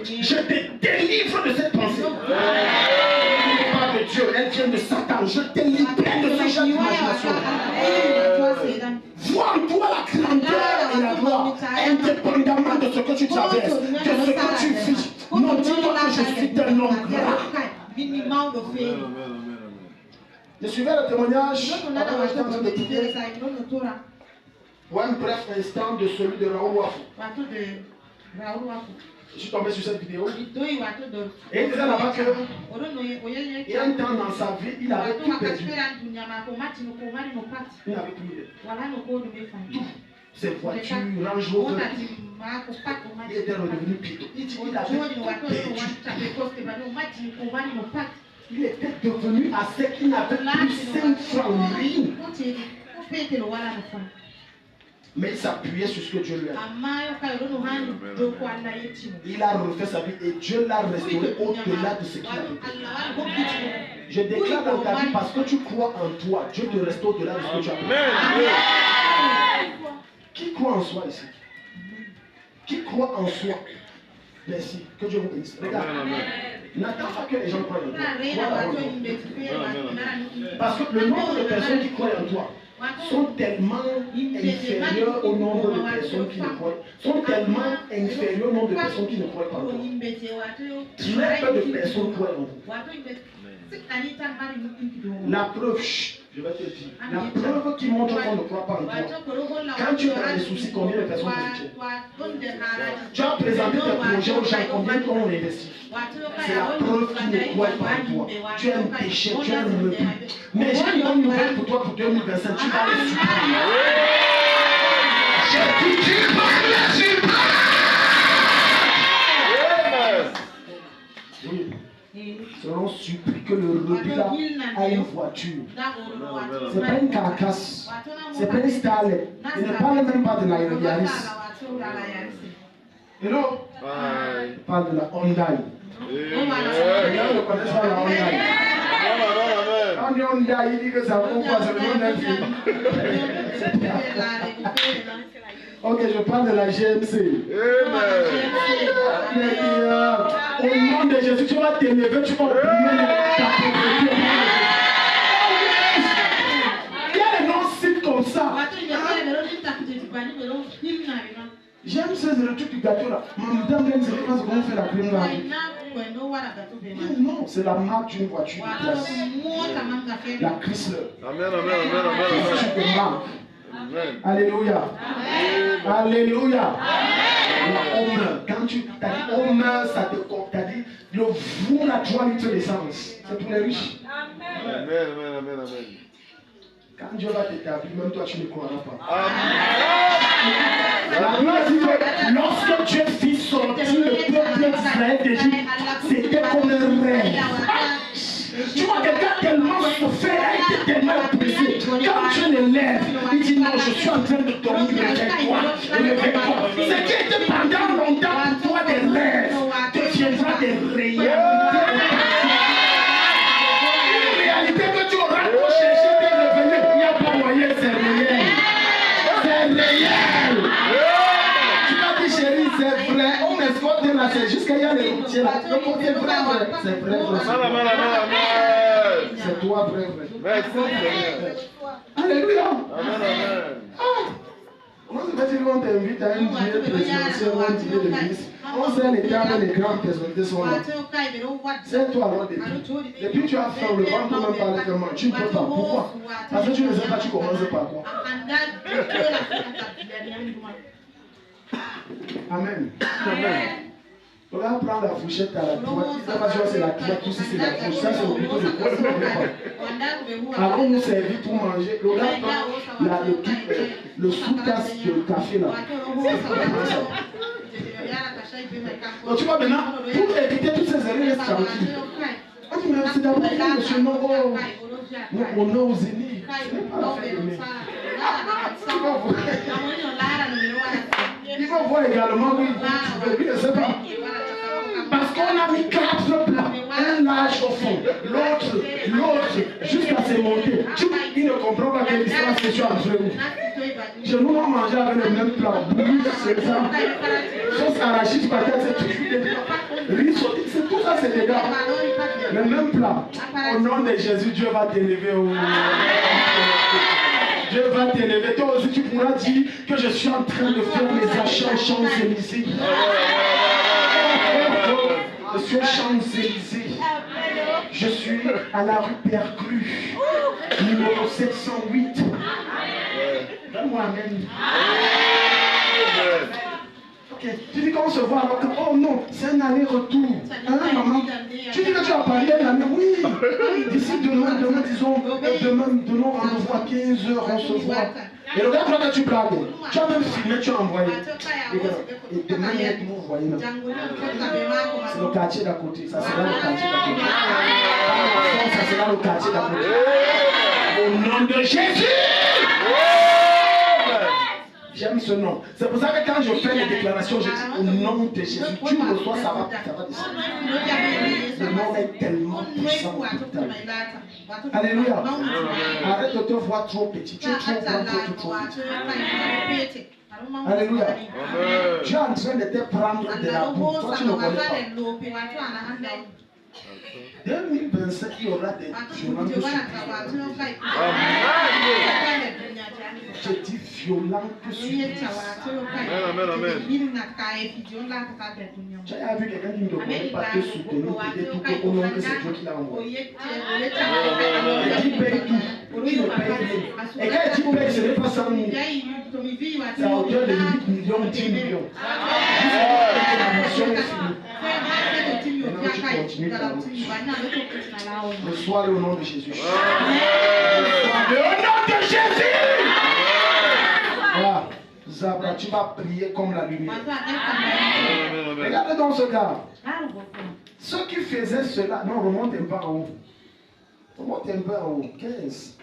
Je te délivre de cette pensée. Elle n'est pas de Dieu, elle vient de Satan. Je te libère de ce genre d'imagination. Vois en toi la grandeur et la gloire, indépendamment de ce que tu traverses, de ce que tu vis. Non, dis-toi que je suis un homme grand. Je suivais le témoignage. Pour un bref instant de celui de Raoul Wafou. Je suis tombé sur cette vidéo. Et il disait là-bas que il y a un temps dans sa vie, il avait tout perdu. Il n'avait plus rien. Tout. Ses voitures, Range Rover. Il était redevenu piéton. Il dit qu'il avait tout perdu. Il était devenu à ce qu'il n'avait plus 5 francs, rien. Mais il s'appuyait sur ce que Dieu lui a dit. Il a refait sa vie et Dieu l'a restauré au-delà de ce qu'il avait dit. Je déclare dans ta vie parce que tu crois en toi, Dieu te restaure au-delà de ce que tu as dit. Qui croit en soi ici? Qui croit en soi? Merci. Que Dieu vous bénisse. Regarde. N'attends pas que les gens croient en toi. Parce que le nombre de personnes qui croient en toi sont tellement inférieurs au nombre de personnes qui ne croient, sont tellement inférieurs au nombre de personnes qui ne croient pas en toi. Très peu de personnes croient en vous. La preuve, je vais te dire, la preuve qui montre qu'on ne croit pas en toi. Quand tu as des soucis, combien de personnes te soutiennent? Tu as présenté tes projets aux gens, combien qu'on investit? C'est la preuve qu'ils ne croient pas en toi. Tu es un péché, tu es un rebut. Mais j'ai une bonne nouvelle pour toi pour 2025. Tu vas les supprimer. Je dis, tu vas les supprimer. Oui. Selon supplie que le rebut a une voiture. Ce n'est pas une carcasse. Ce n'est pas une Starlet. Il ne parle même pas de la Yaris. Et non, il parle de la Hyundai. Les gens ne connaissent pas la Hyundai. Quand on dit Hyundai, il dit que ça vaut quoi? C'est le nom d'un film. Ok, je parle de la GMC. Au nom de Jésus, tu vas t'élever, tu vas oublier ta propriété. Il y a des non-sites comme ça. J'aime le truc du gâteau là. Madame même, c'est pas ce qu'on fait la crème là. Non, c'est la marque d'une voiture de place. La Chrysler. Amen, amen, amen, amen. Amen. Alléluia. Amen. Alléluia. La Homer. Quand tu as dit Homer, ça te compte. Tu as dit le vous la 3 litres d'essence. C'est pour les riches. Amen, amen, amen, amen. Quand Dieu va t'établir, même toi tu ne croiras pas. Amen. La Bible dit que lorsque Dieu fit sortir le peuple d'Israël d'Égypte, c'était comme un rêve. Tu vois quelqu'un tellement souffert, a été tellement épuisé. Quand tu le lèves, il dit non, je suis en train de dormir, réveille-toi, réveille-toi. Ce qui était pendant longtemps pour toi des rêves deviendra des réalités. Une réalité que tu auras pour chercher tes revenus, il n'y a pas moyen, c'est réel. C'est réel. Tu m'as dit chérie, c'est vrai, on escorte là, c'est jusqu'à y aller. tu es là. Donc on est vrai, vrai. C'est vrai, vrai. Amen, amen, amen. C'est toi, vrai, vrai. Merci, Seigneur. Alléluia. Amen, amen. Comment se fait-il qu'on t'invite à un dîner présidentiel ou un dîner de ministre? On sait les termes, les grandes personnalités sont là. C'est toi alors depuis tu as faim, le ventre même pas avec un manque. Tu ne peux pas. Pourquoi? Parce que tu ne sais pas, tu commences par quoi? Amen. Amen. On va prendre la fourchette à la droite. Ça va c'est la droite, tout c'est la fourchette. Ça c'est au plutôt de quoi? Avant nous servir pour manger, le gars prend le sous-tasse de café là. Donc tu vois maintenant, pour éviter toutes ces erreurs, reste tranquille. On dit, mais c'est d'abord que monsieur non, on est aux ennemis. Il faut voir également, oui, je ne sais pas. Parce qu'on a mis 4 plats, un large au fond, l'autre, jusqu'à se monter. Il ne comprend pas quelle distance que tu as entre nous. Chez nous, on mange avec le même plat. Bouillie, c'est ça. Sauce arachide, patate, c'est toujours des plats. Riz sauté, c'est tout ça, c'est des gars. Le même plat. Au nom de Jésus, Dieu va t'élever. Dieu va t'élever. Toi aussi, tu pourras dire que je suis en train de faire mes achats aux Champs-Élysées. Je suis aux Champs-Élysées. Je suis à la rue Perclus, numéro 708. Donne-moi amen. Ok, tu dis qu'on se voit alors que, oh non, c'est un aller-retour. Hein, maman? Tu dis que tu as parlé un ami, oui. D'ici demain, disons, donnons rendez-vous à 15h, on se voit. Et le gars, toi, que tu blagues, tu as même filmé, tu as envoyé. Et demain, vous voyez là. C'est le quartier d'à côté, ça sera le quartier d'à côté. Ça sera le quartier d'à côté. Au nom de Jésus! J'aime ce nom. C'est pour ça que quand je fais les déclarations, je dis au nom de Jésus. Tu le reçois, ça va descendre. Le nom est tellement puissant. Alléluia. Arrête de te voir trop petit. Tu es trop grand, trop petit. Alléluia. Tu es en train de te prendre de la boue. Toi, tu ne connais pas. 2025, il y aura des violentes surprises. Je dis violentes surprises. Amen, amen. Tu as vu quelqu'un qui ne devrait pas te soutenir, qui dit tout au nom que c'est Dieu qui l'a envoyé. Et qui paye tout. Tu ne payes rien. Et quand tu payes, ce n'est pas 100 000. C'est à hauteur de 8 millions, 10 millions. Jusqu'à la mission est finie. Maintenant, tu continues ta route. Le soir, au nom de Jésus. Au nom de Jésus. Voilà. Zabra, tu vas prier comme la lumière. Regardez dans ce cas. Ceux qui faisaient cela, non, remonte un peu en haut. Remonte un peu en haut. 15.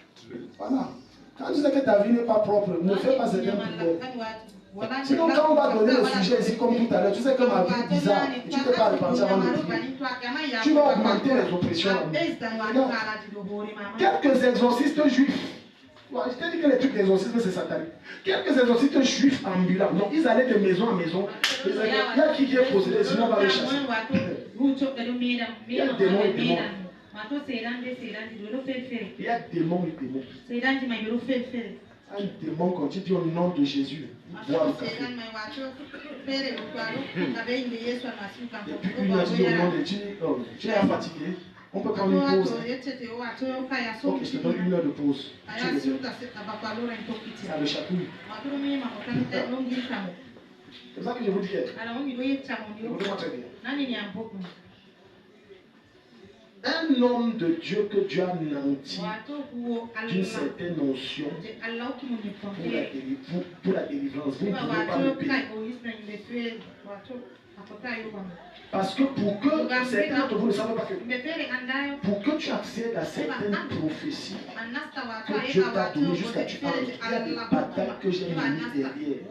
Voilà. Quand tu sais que ta vie n'est pas propre, ne fais pas cette prière. Sinon, quand on va donner le sujet ici, comme tout à l'heure, tu sais que ma vie est bizarre. Tu ne peux pas repentir avant de prier. Tu vas augmenter les oppressions. Regarde. Quelques exorcistes juifs. Ouais, je t'ai dit que les trucs d'exorcisme, c'est satanique. Quelques exorcistes juifs ambulants. Donc, ils allaient de maison en maison. Il y a qui est possédé, sinon on va le chasser. Il y a démons et démons. Il y a démons et démons. Un démon, quand tu dis au nom de Jésus, bois le café. Depuis une heure, tu dis au nom de Dieu, tu es fatigué. On peut prendre une pause. Ok, je te donne une heure de pause. Ça le chatouille. C'est ça que je vous dis. Écoutez-moi très bien. Un homme de Dieu que Dieu a nanti d'une certaine notion pour la délivrance, vous ne pouvez pas le payer. Parce que pour que certains d'entre vous ne savez pas que pour que tu accèdes à certaines prophéties que Dieu t'a données jusqu'à tu parles, il y a des batailles que j'ai menées derrière,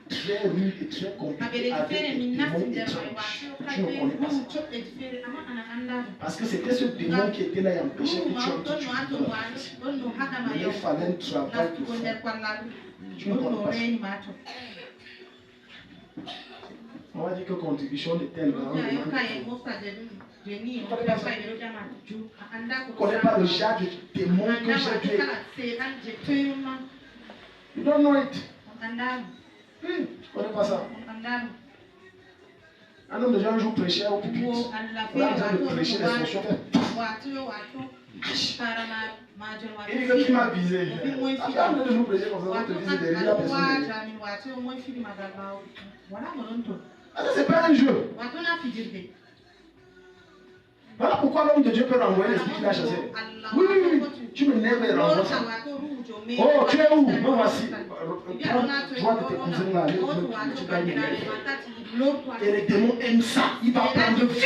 très rudes et très compliquées avec des démons étranges. Tu ne connais pas ça. Parce que c'était ce démon qui était là et empêchait que tu entres dans la prophétie. Mais il fallait un travail de fond. Tu ne connais pas ça. On va dire que contribution de tel. On ne connaît pas le genre de démon que j'ai tué. You don't know it. Tu ne connais pas ça. Un homme déjà un jour prêchait au pupitre. On a besoin de prêcher les fonctions. Il dit que tu m'as visé. Avant de nous prêcher comme ça, on te vise derrière la personne. Ça, c'est pas un jeu. Voilà pourquoi l'homme de Dieu peut renvoyer l'esprit qu'il a chassé. Oui, oui, oui. Tu me nègres et renvoies ça. Oh, tu es où? Me voici. Prends-toi de tes cousins là. Et les démons aiment ça. Il va prendre vite.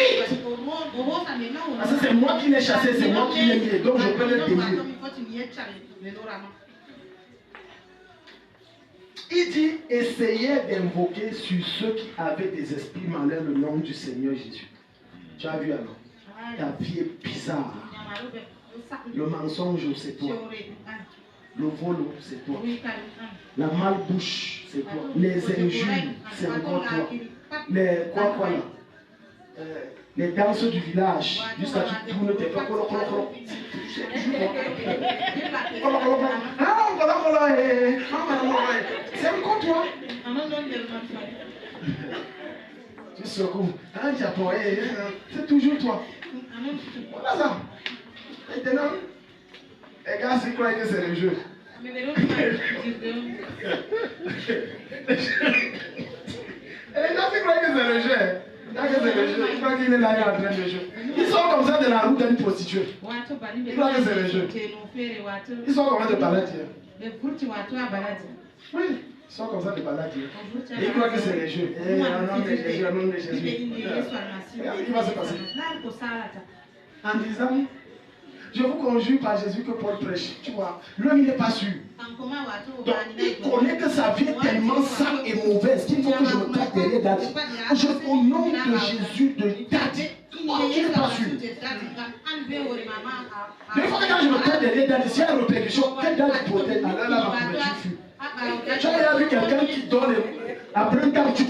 Parce que c'est moi qui l'ai chassé, c'est moi qui l'ai mis. Donc je peux le dévier. Il dit, essayez d'invoquer sur ceux qui avaient des esprits malins le nom du Seigneur Jésus. Tu as vu alors? Ta vie est bizarre. Le mensonge, c'est toi. Le vol, c'est toi. La malbouche, c'est toi. Les injures, c'est encore toi. Les quoi là? Les danses du village, jusqu'à tu tournes tes pas. C'est encore toi. Tu secoues. Un Japon, c'est toujours toi. Voilà ça. Maintenant, les gars, ils croient que c'est le jeu. Les gars, ils croient que c'est le jeu. Ils croient qu'il est là en train de jouer. Ils sont comme ça de la route d'une prostituée. Ils croient que c'est le jeu. Ils sont comme ça de balade. Oui, ils sont comme ça de balade. Ils croient que c'est le jeu. Au nom de Jésus, au nom de Jésus. Il va se passer. En disant, je vous conjure par Jésus que Paul prêche. Tu vois, l'homme il n'est pas sûr. Donc il connaît que sa vie est tellement sale et mauvaise qu'il faut que je me traite derrière Daddy. Au nom de Jésus de Daddy. Oh, tu n'es pas sûr. Mais il faut que quand je me traite derrière Daddy, s'il y a une répercussion, que Daddy protège. Alors là, ma couverture fut. Tu as déjà vu quelqu'un qui donne après un temps, tu as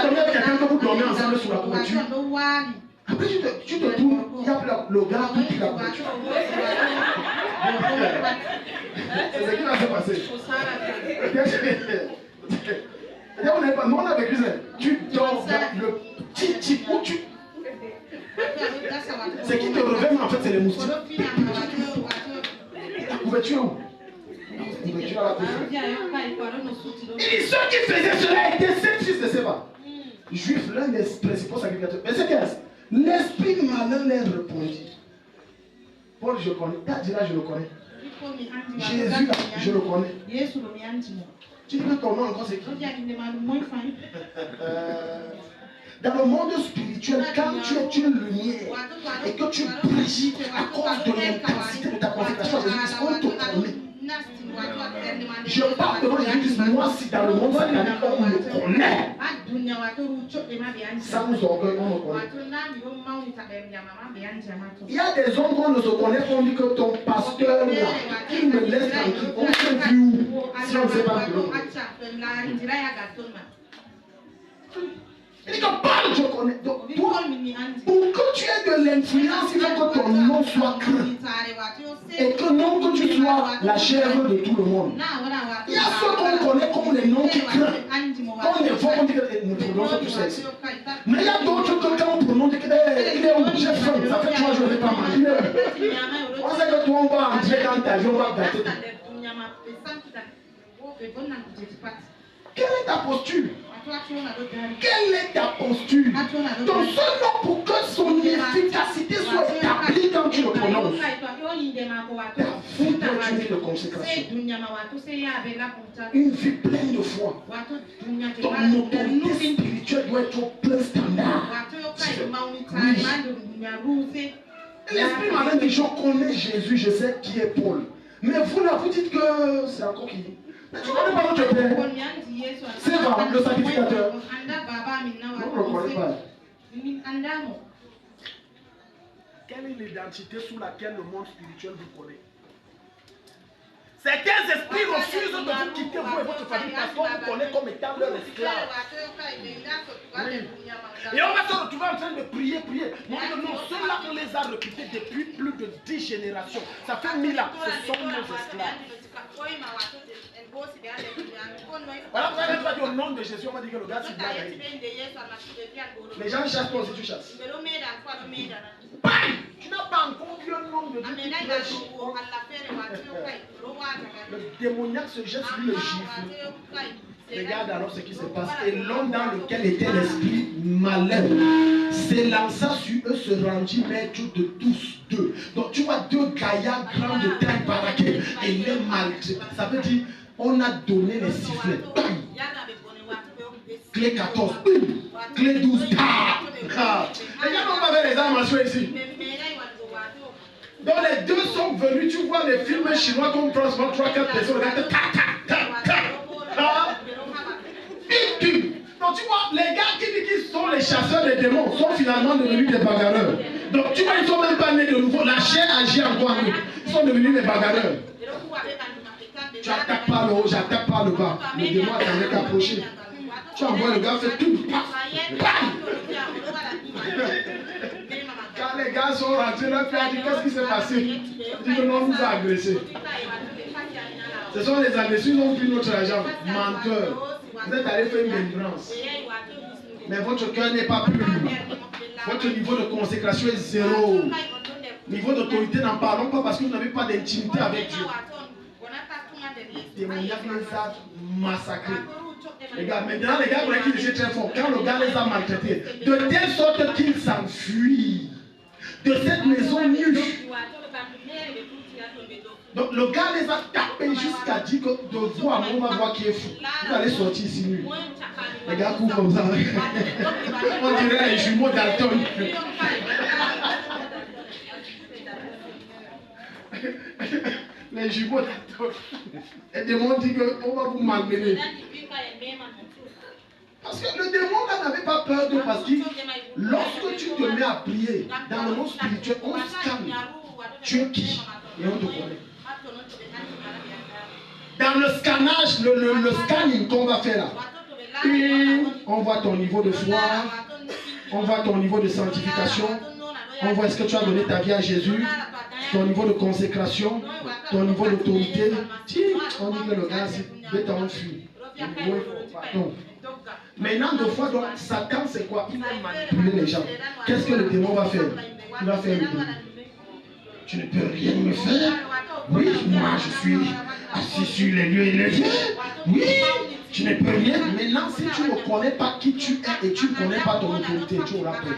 dormi avec quelqu'un que vous dormez ensemble sur la couverture. Après, tu te tournes, il y a le gars qui la couverture. C'est ce qui va se passer. Nous, on a vécu ça. Tu dors dans le petit type où tu. Ce qui te réveille, en fait, c'est les moustiques. La couverture où? La couverture à la couverture. Il dit ceux qui faisaient cela étaient 7 fils de Séba. Juifs, l'un des principaux sacrificateurs. Mais c'est qu'est-ce? L'esprit malin leur répondit. Paul, je connais. Daddy là, je le connais. Jésus là, je le connais. Tu dis que ton nom encore c'est qui? Dans le monde spirituel, quand tu es une lumière et que tu brilles à cause de l'intensité de ta consécration à Jésus-Christ, on te connaît. Je parle devant Jésus-Christ, moi si dans le monde satanique on me connaît. Sans orgueil, on me connaît. Il y a des hommes qu'on ne se connaît, on dit que ton pasteur là, il me laisse tranquille. On s'est vu où? Si on ne sait pas que l'autre. Il dit que parle, je connais. Donc, toi, pour que tu aies de l'influence, il faut que ton nom soit cru. Et que non que tu sois la chèvre de tout le monde. Il y a ceux qu'on connaît comme les noms qui craignent. Comme les fois, on dit que nous prononçons tout ça ici. Mais il y a d'autres que quand on prononce, il est où? J'ai faim. Ça fait 3 jours que je n'ai pas mangé. On sait que toi, on va entrer dans ta vie, on va gâter. Quelle est ta posture? Quelle est ta posture? Ton seul nom pour que son efficacité soit établie quand tu le prononces. Ta vie est une vie de consécration. Une vie pleine de foi. Ton autorité spirituelle doit être au plein standard. Oui. L'esprit malin dit, je connais Jésus, je sais qui est Paul. Mais vous là, vous dites que c'est encore qui? Mais tu connais pas notre Père. C'est vrai, le sacrificateur. On ne le connaît pas. Quelle est l'identité sous laquelle le monde spirituel vous connaît? Certains esprits refusent de vous quitter, vous et votre famille, parce qu'on vous connaît comme étant leur esclave. Oui. Et on va se retrouver en train de prier. Non, ceux-là, on les a recrutés depuis plus de 10 générations. Ça fait 1000 ans. Ce sont nos esclaves. Voilà pourquoi quand tu vas dire au nom de Jésus, on va dire que le gars c'est blague. Les gens chassent, toi aussi tu chasses. Bam! Tu n'as pas encore vu un homme de Dieu qui prêche. Le démoniaque se jette sur le gifle. Regarde alors ce qui se passe. Et l'homme dans lequel était l'esprit malin s'élança sur eux, se rendit maître de tous deux. Donc tu vois deux gaillards grands de taille baraqués et les maltraités. Ça veut dire on a donné les sifflets. Clé 14. Clé 12. Les gars n'ont pas fait les armes à feu ici. Donc les deux sont venus, tu vois les films chinois comme transport 3-4 personnes, regardent donc tu vois, les gars qui disent qu'ils sont les chasseurs des démons sont finalement devenus des bagarreurs. Donc tu vois, ils ne sont même pas nés de nouveau, la chair agit encore en eux. Ils sont devenus des bagarreurs. Tu attaques par le haut, j'attaque par le bas. Le démon t'en est approché. Tu envoies le gars, fait tout. Quand les gars sont rentrés, leur père dit qu'est-ce qui s'est passé? Il dit que non, on nous a agressés. Ce sont les agresseurs, ils ont pris notre argent. Menteurs. Vous êtes allés faire une délivrance. Mais votre cœur n'est pas pur. Votre niveau de consécration est zéro. Niveau d'autorité, n'en parlons pas parce que vous n'avez pas d'intimité avec Dieu. Démoniaque les a massacrés. Les gars, maintenant les gars qui étaient très forts, quand le gars les a maltraités, de telle sorte qu'ils s'enfuient de cette maison nue. Donc le gars les a tapés jusqu'à dire que de vous à moi, on va voir qui est fou. Vous allez sortir ici nu. Les gars courent comme ça. On dirait les jumeaux d'Alton. Les jumeaux d'Alton. Et le démon dit qu'on va vous malmener. Parce que le démon n'avait pas peur de parce que lorsque tu te mets à prier dans le monde spirituel, on scanne. Tu es qui? Et on te connaît. Dans le scannage, le scanning qu'on va faire là, on voit ton niveau de foi, on voit ton niveau de sanctification, on voit est-ce que tu as donné ta vie à Jésus, ton niveau de consécration, ton niveau d'autorité. On dit que le gars, c'est béton fuit. Maintenant, deux fois, donc, Satan, c'est quoi? Il va manipuler les gens. Qu'est-ce que le démon va faire? Il va faire le démon. Tu ne peux rien me faire. Oui, moi je suis assis sur les lieux élevés. Oui, tu ne peux rien. Maintenant, si tu ne connais pas qui tu es et tu ne connais pas ton autorité, tu auras peur.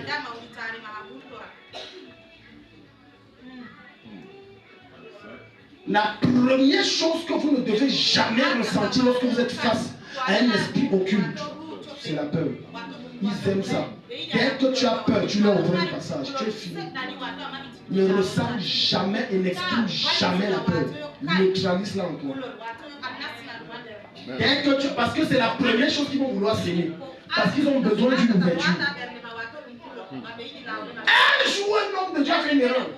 La première chose que vous ne devez jamais ressentir lorsque vous êtes face à un esprit occulte, c'est la peur. Ils aiment ça. Dès que tu as peur, tu leur ouvres un passage. Tu es fini. Ne ressens jamais et n'exprime jamais la peur. Neutralise-la encore. Dès que tu, parce que c'est la première chose qu'ils vont vouloir saigner. Parce qu'ils ont besoin d'une ouverture. Un jour, un homme de Dieu a fait une erreur.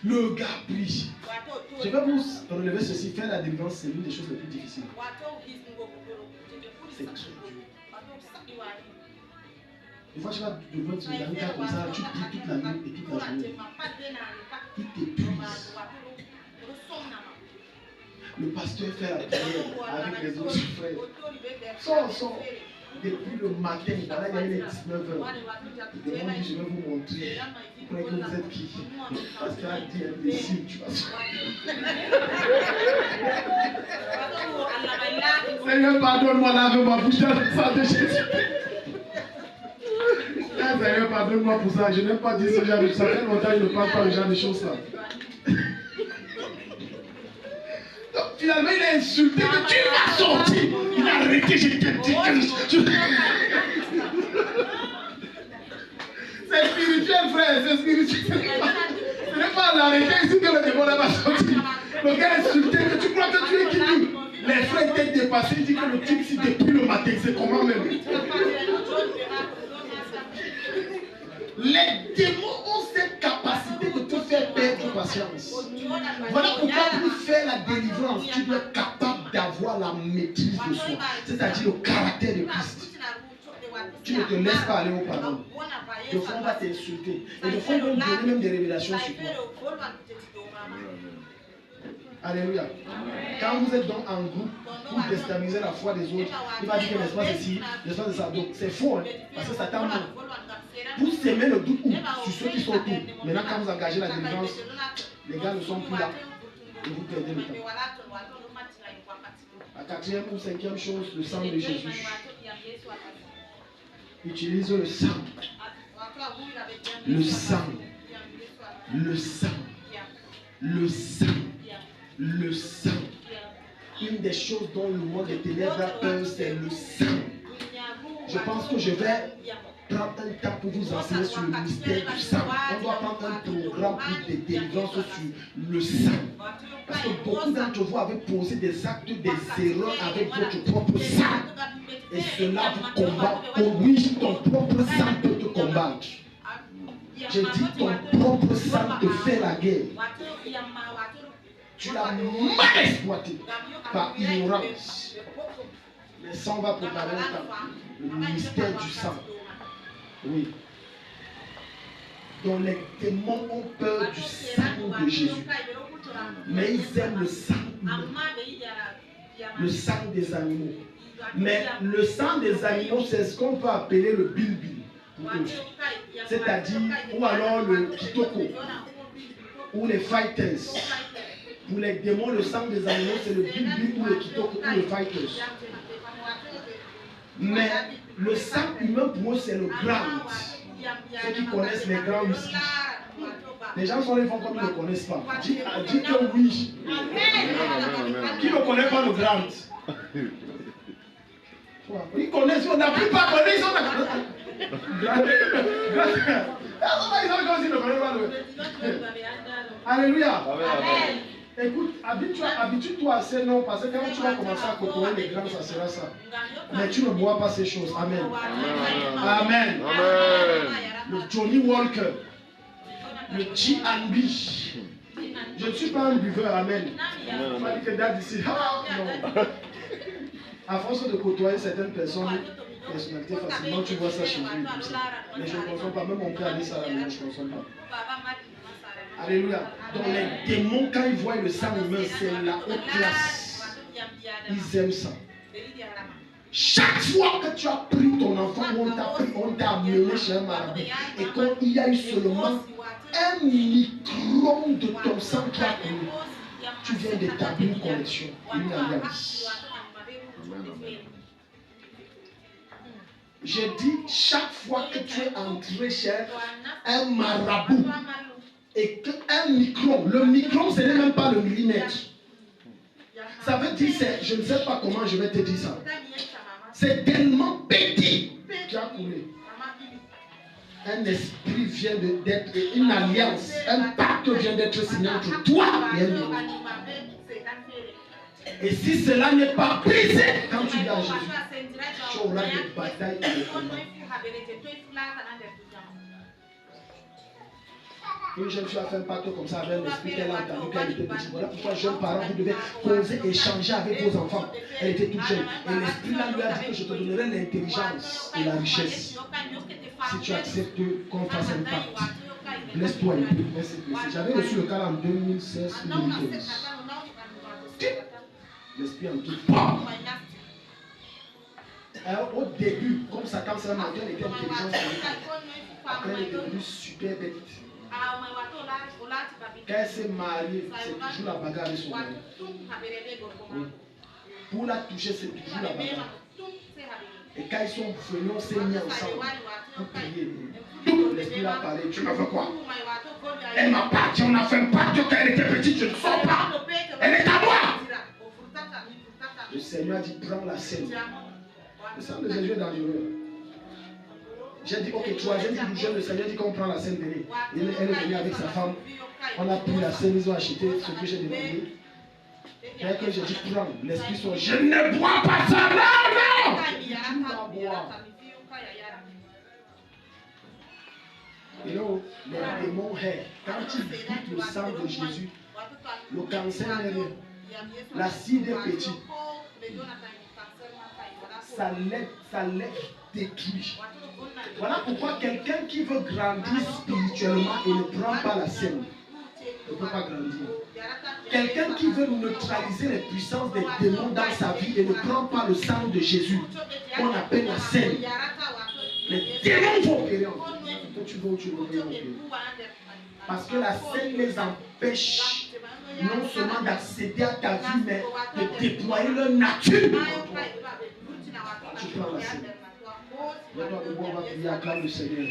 Le gars prie. Je vais vous relever ceci. Faire la délivrance, c'est l'une des choses les plus difficiles. C'est Dieu. Des fois, tu vas devoir te regarder comme ça, tu pries toute la nuit et toute la journée. Il t'épuise. Le pasteur fait la prière avec les autres frères. Sors. Depuis le matin, voilà, il y a 19h. Le démon dit, je vais vous montrer. Vous croyez que vous êtes qui? Le pasteur a dit, imbécile, tu vas sortir. Seigneur, pardonne-moi, lave-moi, bouche dans le sang de Jésus. Seigneur, pardonne-moi pour ça. Je n'aime pas dire ce genre de choses. Ça fait longtemps que je ne parle pas de ce genre de choses là. Donc, finalement, il a insulté que tu m'as sorti. Il a arrêté, je t'ai dit que c'est spirituel, frère, c'est spirituel. Ce n'est pas l'arrêter ici que le démon va sortir. Le gars a insulté que tu crois que tu es qui? Les frères étaient dépassés, il dit que le type, si depuis le matin, c'est comment même? Les démons ont cette capacité de te faire perdre patience. délivrance, tu dois être capable d'avoir la maîtrise de soi. C'est-à-dire le caractère de Christ. Tu ne te laisses pas aller au pardon. De fois, on va t'insulter. Et de fois, on va te donner même des révélations sur toi. Alléluia. Quand vous êtes donc en groupe pour déstabiliser la foi des autres, il va dire que n'est-ce pas ceci, n'est-ce pas ça. Donc c'est faux, hein, parce que Satan ment. Pour s'aimer le doute sur ceux qui sont autour. Maintenant, quand vous engagez la délivrance, les gars ne sont plus là. Et vous perdez le temps. La quatrième ou cinquième chose, le sang de Jésus. Utilise le sang. Le sang. Le sang. Le sang. Le sang. Une des choses dont le monde des ténèbres a peur, c'est le sang. Je pense que je vais prendre un temps pour vous enseigner sur le mystère du sang. On doit prendre un programme pour des délivrances sur le sang. Parce que beaucoup d'entre vous avez posé des actes, des erreurs avec votre propre sang. Et cela vous combat. Oh oui, ton propre sang peut te combattre. J'ai dit ton propre sang te fait la guerre. Tu l'as mal exploité par ignorance. Mais ça, on va préparer le mystère du sang. Oui. Donc les démons ont peur du sang de Jésus. Mais ils aiment le sang humain. Le sang des animaux. Mais le sang des animaux, c'est ce qu'on peut appeler le bilbil. C'est-à-dire, ou alors le kitoko. Ou les fighters. Pour les démons, le sang des animaux, c'est le bilbil ou le kitoko ou les fighters. Mais le sang humain, pour eux, c'est le grand. Ceux qui connaissent les grands whisky. Les gens sont là, ils font comme ils ne connaissent pas. Dis que oui. Qui ne connaît pas le grand? Ils connaissent, on n'a plus pas connu, ils sont là. Ils ont comme s'ils ne connaissent pas le. Alléluia. Écoute, habitue-toi à ces noms, parce que quand tu vas commencer à côtoyer les grands, ça sera ça. Mais tu ne bois pas ces choses. Amen. Amen. Le Johnny Walker, le G&B. Je ne suis pas un buveur. Amen. On m'a dit que date d'ici. Non. À force de côtoyer certaines personnes, personnalités, facilement tu vois ça chez lui. Mais je ne consomme pas. Même mon père a dit ça à la maison, je ne consomme pas. Alléluia. Donc les démons, quand ils voient le sang humain, c'est la haute classe. Ils aiment ça. Chaque fois que tu as pris ton enfant, on t'a amené chez un marabout, et quand il y a eu seulement un micron de ton sang qui a coulé, tu viens d'établir une connexion, une alliance. J'ai dit, chaque fois que tu es entré chez un marabout, et qu'un micron, le micron ce n'est même pas le millimètre. Ça veut dire, je ne sais pas comment je vais te dire ça. C'est tellement petit qui a coulé. Un esprit vient d'être, une alliance, un pacte vient d'être signé entre toi et un démon. Et si cela n'est pas brisé, quand tu viens à Jésus, tu auras des batailles et des combats. Une jeune fille a fait un pacte comme ça avec l'esprit qu'elle a entendu qu'elle était petite. Voilà pourquoi, jeunes parents, vous devez causer, échanger avec vos enfants. Elle était toute jeune. Et l'esprit là lui a dit que je te donnerai l'intelligence et la richesse. Si tu acceptes qu'on fasse un pacte, laisse-toi un peu. J'avais reçu le cas en 2016 ou 2015. L'esprit en tout. Alors, au début, comme Satan s'est montré, elle était intelligente. Après, elle est devenue super bête. Quand elle s'est mariée, c'est toujours la bagarre avec son mari. Oui. Pour la toucher, c'est toujours la bagarre. Et quand ils sont venus, on s'est mis ensemble pour prier. L'esprit a parlé. Tu m'as fait quoi? Elle m'a pas dit, on a fait un pacte quand elle était petite, je ne sors pas. Elle est à moi. Le Seigneur a dit, prends la scène. Le sang de Jésus est dangereux. J'ai dit, ok, troisième jour, le Seigneur dit qu'on prend la scène venue. Elle est venue avec sa femme. On a pris la scène, ils ont acheté ce que j'ai demandé. Et que j'ai dit, prends, l'esprit soit, je ne bois pas ça, non, non. Tu vas boire. Et là, les démons, quand ils goûtent le sang de Jésus, le cancer n'est rien. L'acide est petit. Ça l'aide détruit. Voilà pourquoi quelqu'un qui veut grandir spirituellement et ne prend pas la scène ne peut pas grandir. Quelqu'un qui veut neutraliser les puissances des démons dans sa vie et ne prend pas le sang de Jésus, qu'on appelle la scène. Les démons vont opérer en toi. Tu veux ou tu veux opérer. Parce que la scène les empêche non seulement d'accéder à ta vie, mais de déployer leur nature. Tu prends la scène. Maintenant, on va prier, acclame le Seigneur.